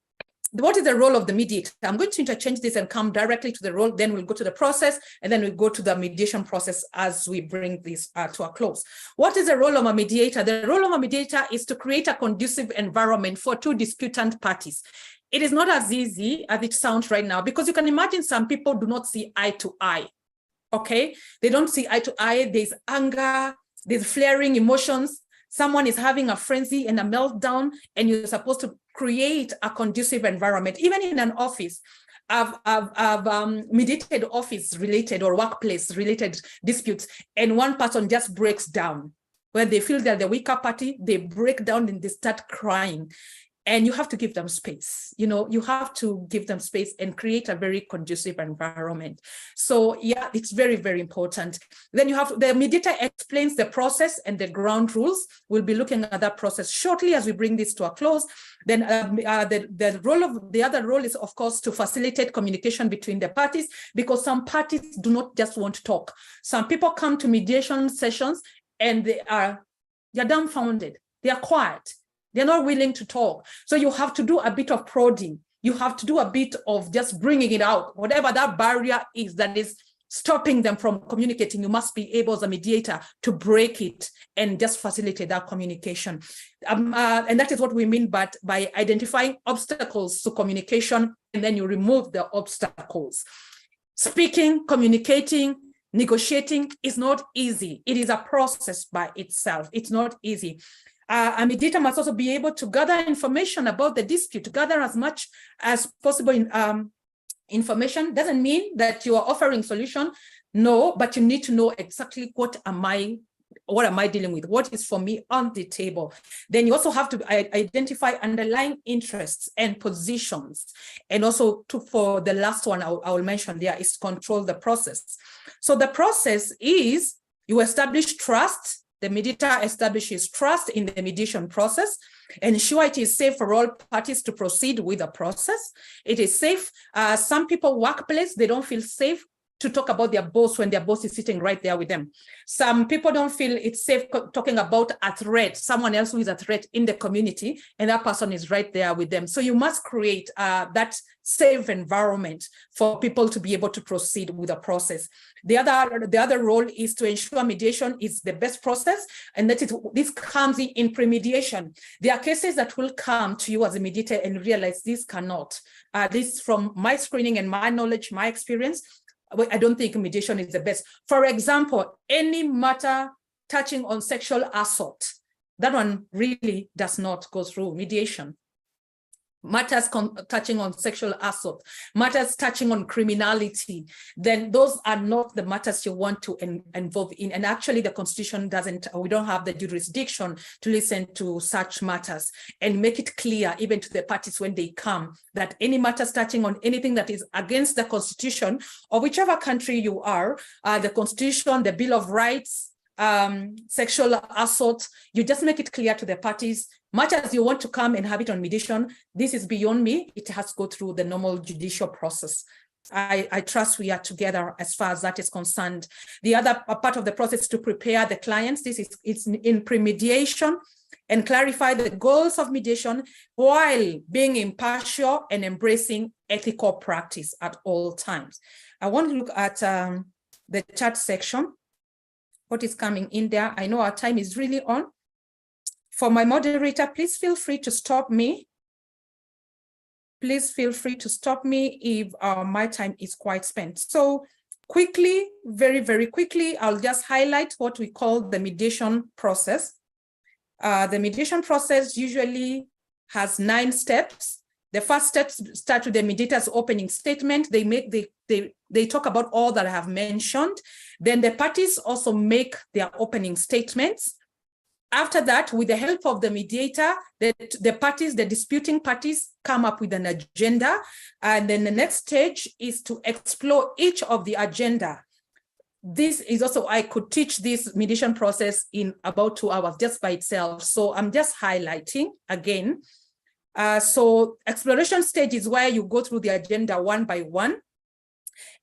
what is the role of the mediator? I'm going to interchange this and come directly to the role, then we'll go to the process, and then we'll go to the mediation process as we bring this to a close. What is the role of a mediator? The role of a mediator is to create a conducive environment for two disputant parties. It is not as easy as it sounds right now, because you can imagine some people do not see eye to eye, okay? They don't see eye to eye, there's anger, there's flaring emotions, someone is having a frenzy and a meltdown, and you're supposed to create a conducive environment. Even in an office, I've mediated office-related or workplace-related disputes, and one person just breaks down. When they feel they're the weaker party, they break down and they start crying. And you have to give them space. You know, you have to give them space and create a very conducive environment. So yeah, it's very, very important. Then you have, the mediator explains the process and the ground rules. We'll be looking at that process shortly as we bring this to a close. Then the other role is, of course, to facilitate communication between the parties, because some parties do not just want to talk. Some people come to mediation sessions and they're dumbfounded, they are quiet. They're not willing to talk. So you have to do a bit of prodding. You have to do a bit of just bringing it out. Whatever that barrier is that is stopping them from communicating, you must be able as a mediator to break it and just facilitate that communication. And that is what we mean by identifying obstacles to communication, and then you remove the obstacles. Speaking, communicating, negotiating is not easy. It is a process by itself. It's not easy. A mediator must also be able to gather information about the dispute, to gather as much as possible information. Doesn't mean that you are offering solution, no, but you need to know exactly what am I dealing with, what is for me on the table. Then you also have to identify underlying interests and positions. And also for the last one I will mention there is control the process. So the process is you establish trust. The mediator establishes trust in the mediation process, ensure it is safe for all parties to proceed with the process. It is safe. Some people workplace, they don't feel safe to talk about their boss when their boss is sitting right there with them. Some people don't feel it's safe talking about a threat, someone else who is a threat in the community, and that person is right there with them. So you must create that safe environment for people to be able to proceed with the process. The other role is to ensure mediation is the best process, and this comes in pre-mediation. There are cases that will come to you as a mediator and realize this cannot. This from my screening and my knowledge, my experience, I don't think mediation is the best. For example, any matter touching on sexual assault, that one really does not go through mediation. Matters touching on sexual assault, matters touching on criminality, then those are not the matters you want to involve in. And actually the Constitution doesn't, we don't have the jurisdiction to listen to such matters, and make it clear even to the parties when they come that any matters touching on anything that is against the Constitution of whichever country you are, the Constitution, the Bill of Rights, sexual assault, you just make it clear to the parties. Much as you want to come and have it on mediation, this is beyond me. It has to go through the normal judicial process. I trust we are together as far as that is concerned. The other part of the process is to prepare the clients. It's in pre-mediation and clarify the goals of mediation while being impartial and embracing ethical practice at all times. I want to look at the chat section. What is coming in there? I know our time is really on. For my moderator, please feel free to stop me please feel free to stop me if my time is quite spent. So quickly, very, very quickly, I'll just highlight what we call the mediation process. The mediation process usually has 9 steps. The first step starts with the mediator's opening statement. They talk about all that I have mentioned. Then the parties also make their opening statements. After that, with the help of the mediator, the disputing parties come up with an agenda. And then the next stage is to explore each of the agenda. This is also, I could teach this mediation process in about 2 hours just by itself. So I'm just highlighting again. So exploration stage is where you go through the agenda one by one.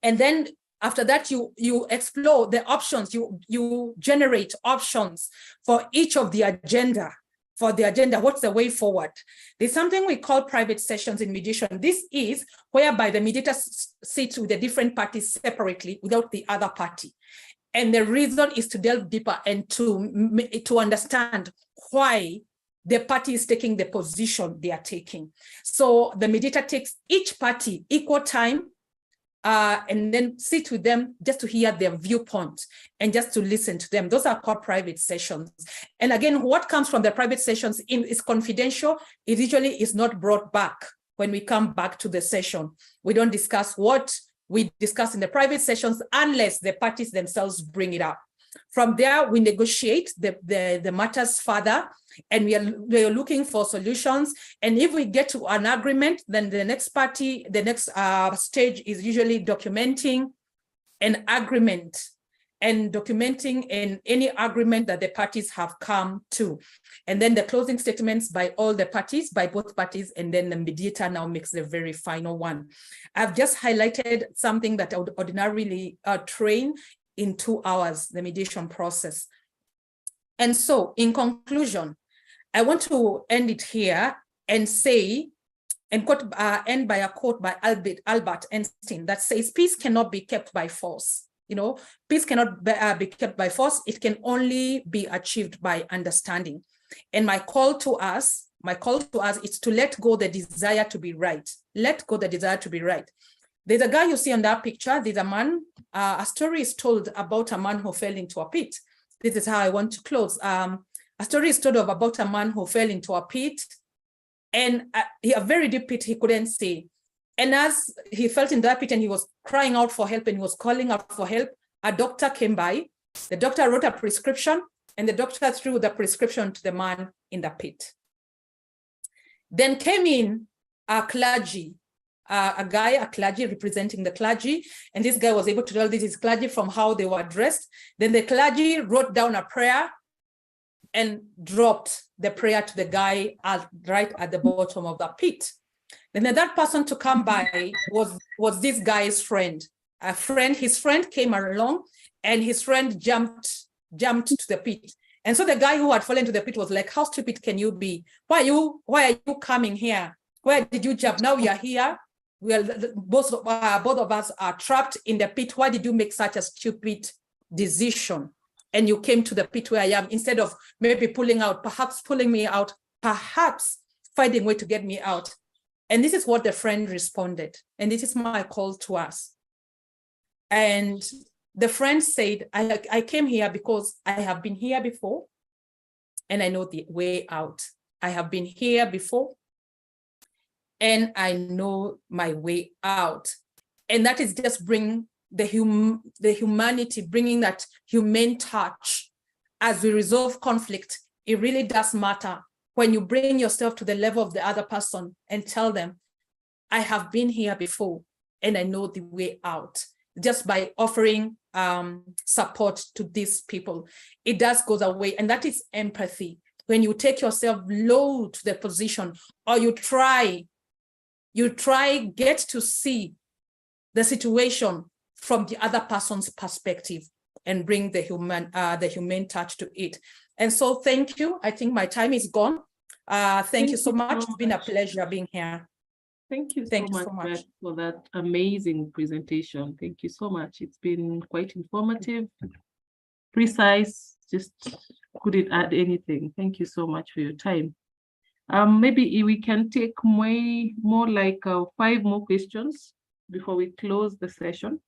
And then after that, you explore the options, you generate options for each of the agenda. For the agenda, what's the way forward? There's something we call private sessions in mediation. This is whereby the mediator sits with the different parties separately without the other party. And the reason is to delve deeper and to understand why the party is taking the position they are taking. So the mediator takes each party equal time and then sit with them just to hear their viewpoint and just to listen to them. Those are called private sessions. And again, what comes from the private sessions is confidential. It usually is not brought back when we come back to the session. We don't discuss what we discuss in the private sessions unless the parties themselves bring it up. From there, we negotiate the matters further, and we are looking for solutions. And if we get to an agreement, then the next stage is usually documenting an agreement and documenting any agreement that the parties have come to. And then the closing statements by all the parties, by both parties, and then the mediator now makes the very final one. I've just highlighted something that I would ordinarily train in 2 hours, the mediation process. And so in conclusion, I want to end it here and say, and end by a quote by Albert Einstein that says, peace cannot be kept by force. Peace cannot be kept by force. It can only be achieved by understanding. And my call to us is to let go the desire to be right. Let go the desire to be right. There's a guy you see on that picture. There's a man. A story is told about a man who fell into a pit. This is how I want to close. A story is told about a man who fell into a pit, and a very deep pit he couldn't see. And as he felt in that pit and he was crying out for help and he was calling out for help, a doctor came by. The doctor wrote a prescription, and the doctor threw the prescription to the man in the pit. Then came in a clergy. A clergy representing the clergy, and this guy was able to tell this is clergy from how they were dressed. Then the clergy wrote down a prayer and dropped the prayer to the guy right at the bottom of the pit. Then that person to come by was this guy's friend. His friend came along, and his friend jumped to the pit. And so the guy who had fallen to the pit was like, how stupid can you be? Why are you coming here? Where did you jump? Now we are here. Both of us are trapped in the pit. Why did you make such a stupid decision? And you came to the pit where I am, instead of maybe perhaps pulling me out, perhaps finding a way to get me out. And this is what the friend responded. And this is my call to us. And the friend said, I came here because I have been here before and I know the way out. I have been here before and I know my way out. And that is just bring the humanity, bringing that humane touch as we resolve conflict. It really does matter when you bring yourself to the level of the other person and tell them, I have been here before and I know the way out. Just by offering support to these people, it does goes away. And that is empathy. When you take yourself low to the position, or you try get to see the situation from the other person's perspective and bring the humane touch to it. And so thank you. I think my time is gone. Thank you so much. It's been a pleasure being here. Thank you so much for that amazing presentation. Thank you so much. It's been quite informative, precise, just couldn't add anything. Thank you so much for your time. Maybe we can take more like 5 more questions before we close the session.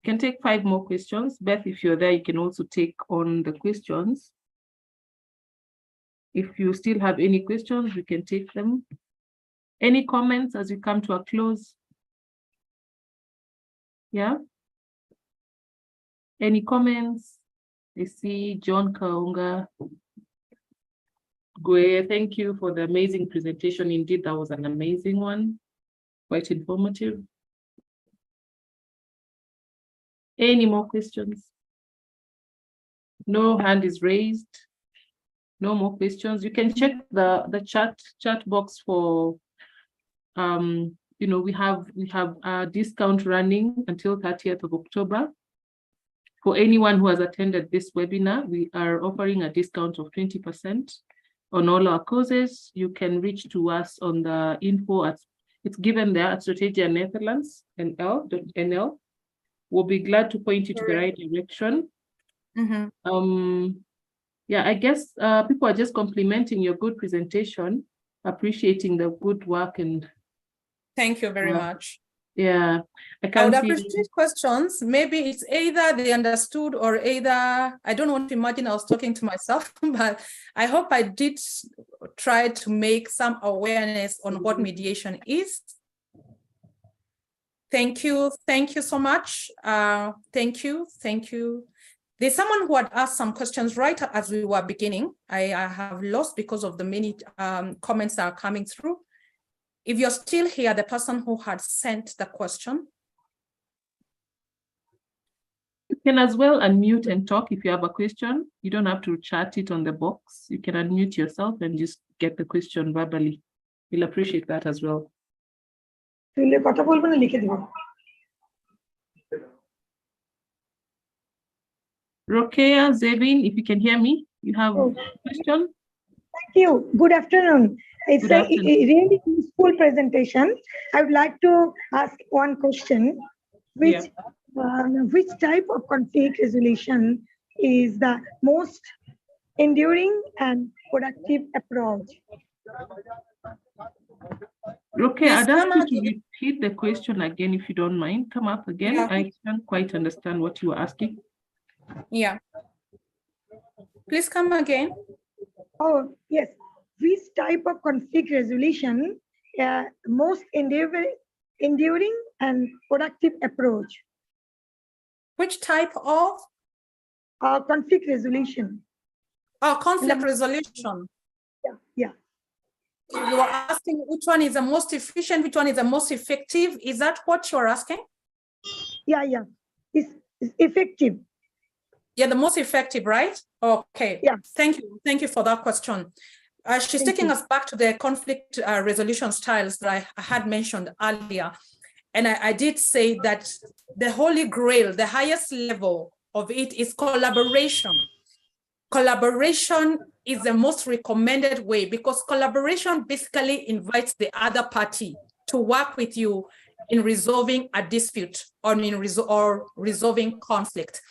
You can take 5 more questions. Beth, if you're there, you can also take on the questions. If you still have any questions, we can take them. Any comments as we come to a close? Yeah? Any comments? I see John Kaunga. Gwe, thank you for the amazing presentation. Indeed, that was an amazing one. Quite informative. Any more questions? No hand is raised. No more questions. You can check the chat box for we have a discount running until 30th of October. For anyone who has attended this webinar, we are offering a discount of 20% on all our courses. You can reach to us on the info it's given there at Strategia Netherlands NL. We'll be glad to point you to the right direction. Yeah, I guess people are just complimenting your good presentation, appreciating the good work, and thank you very much. Yeah, I would appreciate questions. Maybe it's either they understood or either, I don't want to imagine I was talking to myself, but I hope I did try to make some awareness on what mediation is. Thank you. Thank you so much. Thank you. Thank you. There's someone who had asked some questions right as we were beginning. I have lost because of the many comments that are coming through. If you're still here, the person who had sent the question. You can as well unmute and talk if you have a question. You don't have to chat it on the box. You can unmute yourself and just get the question verbally. We'll appreciate that as well. Rokeya Zevin, if you can hear me, you have a question? Thank you. Good afternoon. It's a really useful presentation. I would like to ask one question. Which type of conflict resolution is the most enduring and productive approach? Okay, I'd ask you to repeat the question again if you don't mind. Come up again. Yeah. I can't quite understand what you are asking. Yeah. Please come again. Oh, yes. Which type of conflict resolution most enduring and productive approach? Which type of? Conflict resolution. Conflict resolution. Yeah. You are asking which one is the most efficient, which one is the most effective. Is that what you're asking? Yeah. It's effective. Yeah, the most effective, right? Okay. Yeah. Thank you. Thank you for that question. She's taking us back to the conflict resolution styles that I had mentioned earlier. And I did say that the holy grail, the highest level of it is collaboration. Collaboration is the most recommended way because collaboration basically invites the other party to work with you in resolving a dispute or resolving conflict.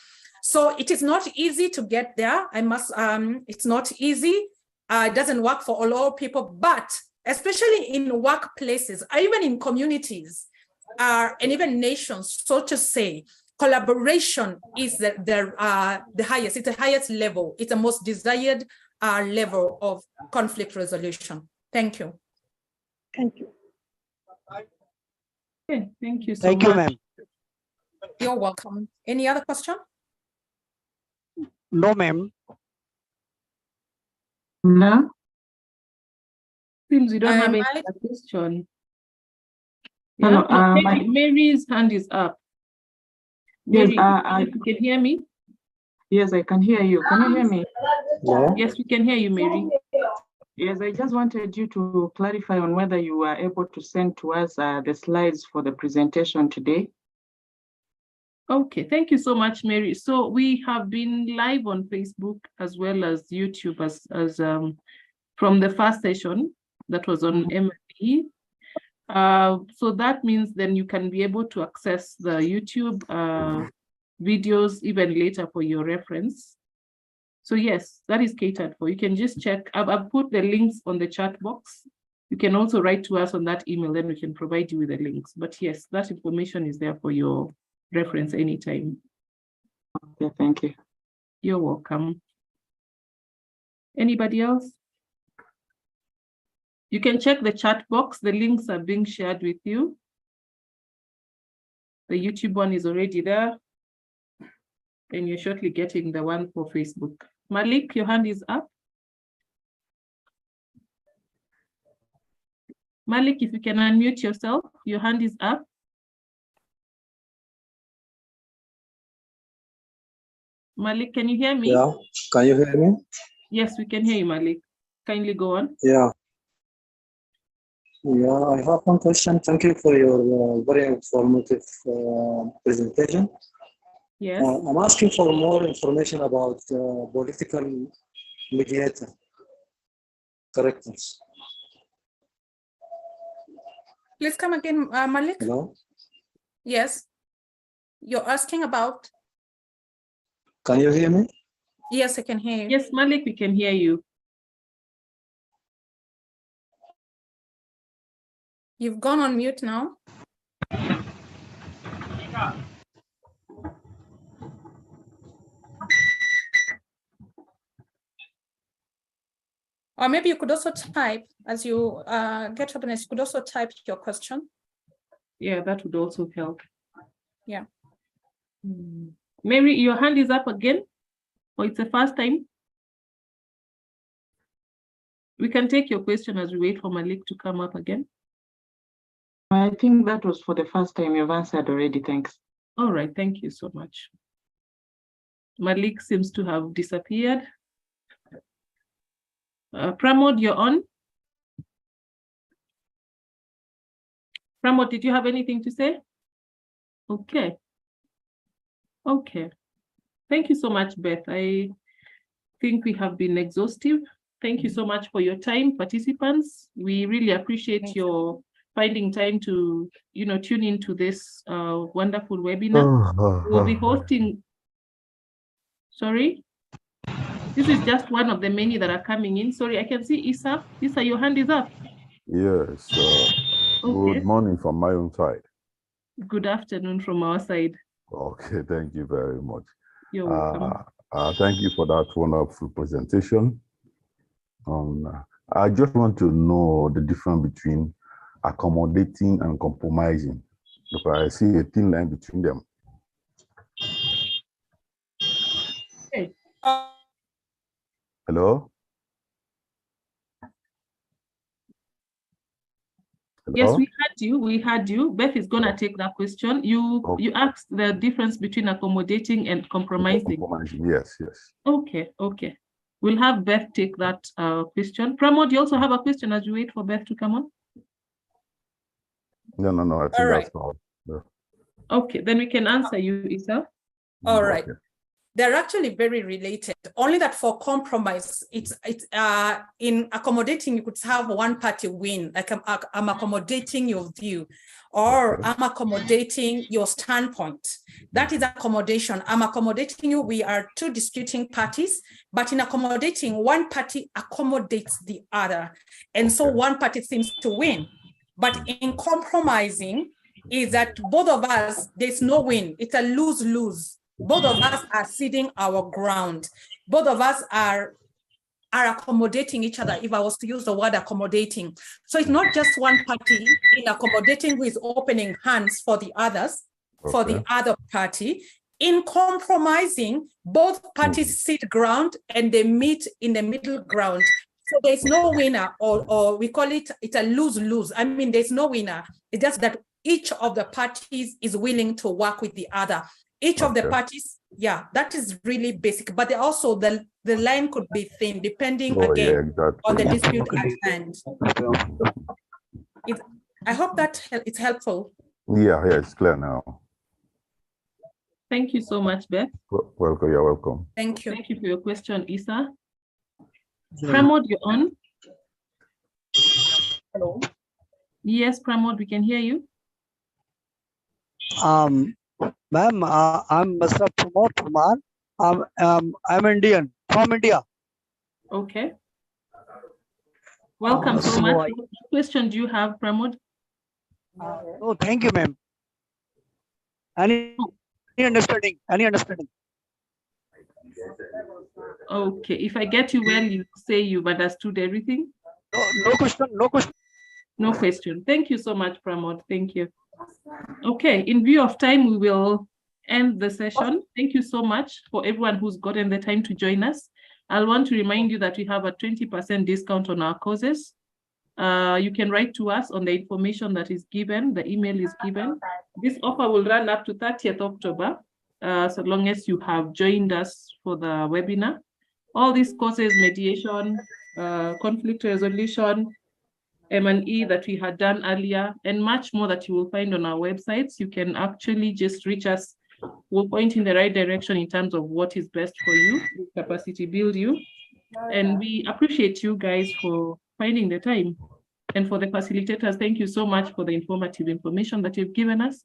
So it is not easy to get there. It's not easy. It doesn't work for all people, but especially in workplaces, or even in communities, and even nations, so to say, collaboration is the highest. It's the highest level. It's the most desired level of conflict resolution. Thank you. Thank you. Okay, thank you so much. Thank you, ma'am. You're welcome. Any other question? No, ma'am. No. Seems we don't have any question. Yeah? Hello, Mary's hand is up. Yes, Mary, you can hear me? Yes, I can hear you. Can you hear me? Yeah. Yes, we can hear you, Mary. Yes, I just wanted you to clarify on whether you were able to send to us the slides for the presentation today. Okay, thank you so much, Mary. So we have been live on Facebook as well as YouTube as from the first session that was on MLE. So that means then you can be able to access the YouTube videos even later for your reference. So yes, that is catered for. You can just check. I've put the links on the chat box. You can also write to us on that email, then we can provide you with the links. But yes, that information is there for your reference anytime. Okay, thank you. You're welcome. Anybody else? You can check the chat box. The links are being shared with you. The YouTube one is already there. And you're shortly getting the one for Facebook. Malik, your hand is up. Malik, if you can unmute yourself, your hand is up. Malik, can you hear me? Yeah, can you hear me? Yes, we can hear you, Malik. Kindly go on. Yeah. Yeah, I have one question. Thank you for your very informative presentation. Yes. I'm asking for more information about political mediator characters. Please come again, Malik. Hello? Yes. You're asking about? Can you hear me? Yes, I can hear you. Yes, Malik, we can hear you. You've gone on mute now. Or maybe you could also type, as you get openness, you could also type your question. Yeah, that would also help. Yeah. Mary, your hand is up again, or it's the first time? We can take your question as we wait for Malik to come up again. I think that was for the first time. You've answered already. Thanks. All right, thank you so much. Malik seems to have disappeared. Pramod, you're on. Pramod, did you have anything to say? Okay. Okay. Thank you so much, Beth. I think we have been exhaustive. Thank you so much for your time, participants. We really appreciate your finding time to, tune into this wonderful webinar. We'll be hosting, sorry? This is just one of the many that are coming in. Sorry, I can see Isa. Isa, your hand is up. Yes. Okay. Good morning from my own side. Good afternoon from our side. Okay, thank you very much. You're welcome. Thank you for that wonderful presentation. I just want to know the difference between accommodating and compromising, because I see a thin line between them. Okay. Hello? Yes, we had you. Beth is gonna take that question. You asked the difference between accommodating and compromising. Yes. Okay. We'll have Beth take that question. Pramod, you also have a question as we wait for Beth to come on? No, I think that's all. Yeah. Okay, then we can answer you, Isa. All right. Okay. They're actually very related, only that for compromise, it's in accommodating, you could have one party win, like I'm accommodating your view, or I'm accommodating your standpoint. That is accommodation. I'm accommodating you. We are two disputing parties, but in accommodating, one party accommodates the other. And so one party seems to win. But in compromising is that both of us, there's no win. It's a lose-lose. Both of us are ceding our ground. Both of us are accommodating each other, if I was to use the word accommodating. So it's not just one party in accommodating who is opening hands for the others, for the other party. In compromising, both parties cede ground and they meet in the middle ground. So there's no winner, or we call it's a lose-lose. I mean, there's no winner. It's just that each of the parties is willing to work with the other. Each of the parties, that is really basic. But also the line could be thin, depending on the dispute at hand. I hope that it's helpful. Yeah, it's clear now. Thank you so much, Beth. Welcome, you're welcome. Thank you. Thank you for your question, Isa. Pramod, you're on. Hello. Yes, Pramod, we can hear you. Ma'am, I'm Mr. Pramod Kumar. I'm Indian from from India. Okay. Welcome so much. What question do you have, Pramod? Oh, thank you, ma'am. Any understanding? Any understanding? Okay. If I get you well, you say you've understood everything? No question. No question. No question. Thank you so much, Pramod. Thank you. Okay. In view of time, we will end the session. Thank you so much for everyone who's gotten the time to join us. I'll want to remind you that we have a 20% discount on our courses. You can write to us on the information that is given, the email is given. This offer will run up to 30th October, so long as you have joined us for the webinar. All these courses, mediation, conflict resolution, M&E that we had done earlier, and much more that you will find on our websites, you can actually just reach us. We'll point in the right direction in terms of what is best for you, capacity build you. And we appreciate you guys for finding the time. And for the facilitators, thank you so much for the informative information that you've given us.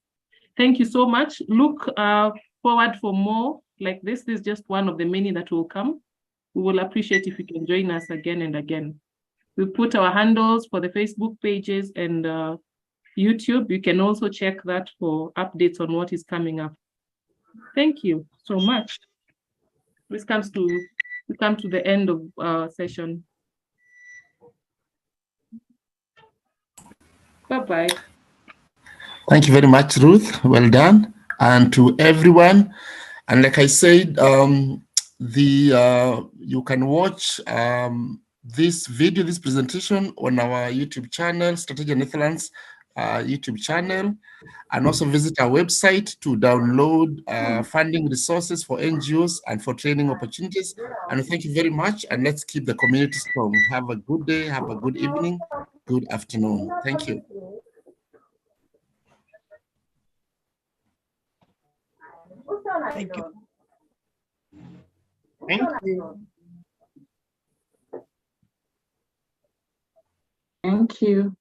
Thank you so much. Look forward for more like this. This is just one of the many that will come. We will appreciate if you can join us again and again. We put our handles for the Facebook pages and YouTube. You can also check that for updates on what is coming up. Thank you so much. We come to the end of our session. Bye-bye. Thank you very much, Ruth. Well done. And to everyone. And like I said, you can watch this video, this presentation on our YouTube channel, Strategy and Excellence YouTube channel, and also visit our website to download funding resources for NGOs and for training opportunities. And thank you very much. And let's keep the community strong. Have a good day. Have a good evening. Good afternoon. Thank you. Thank you. Thank you. Thank you.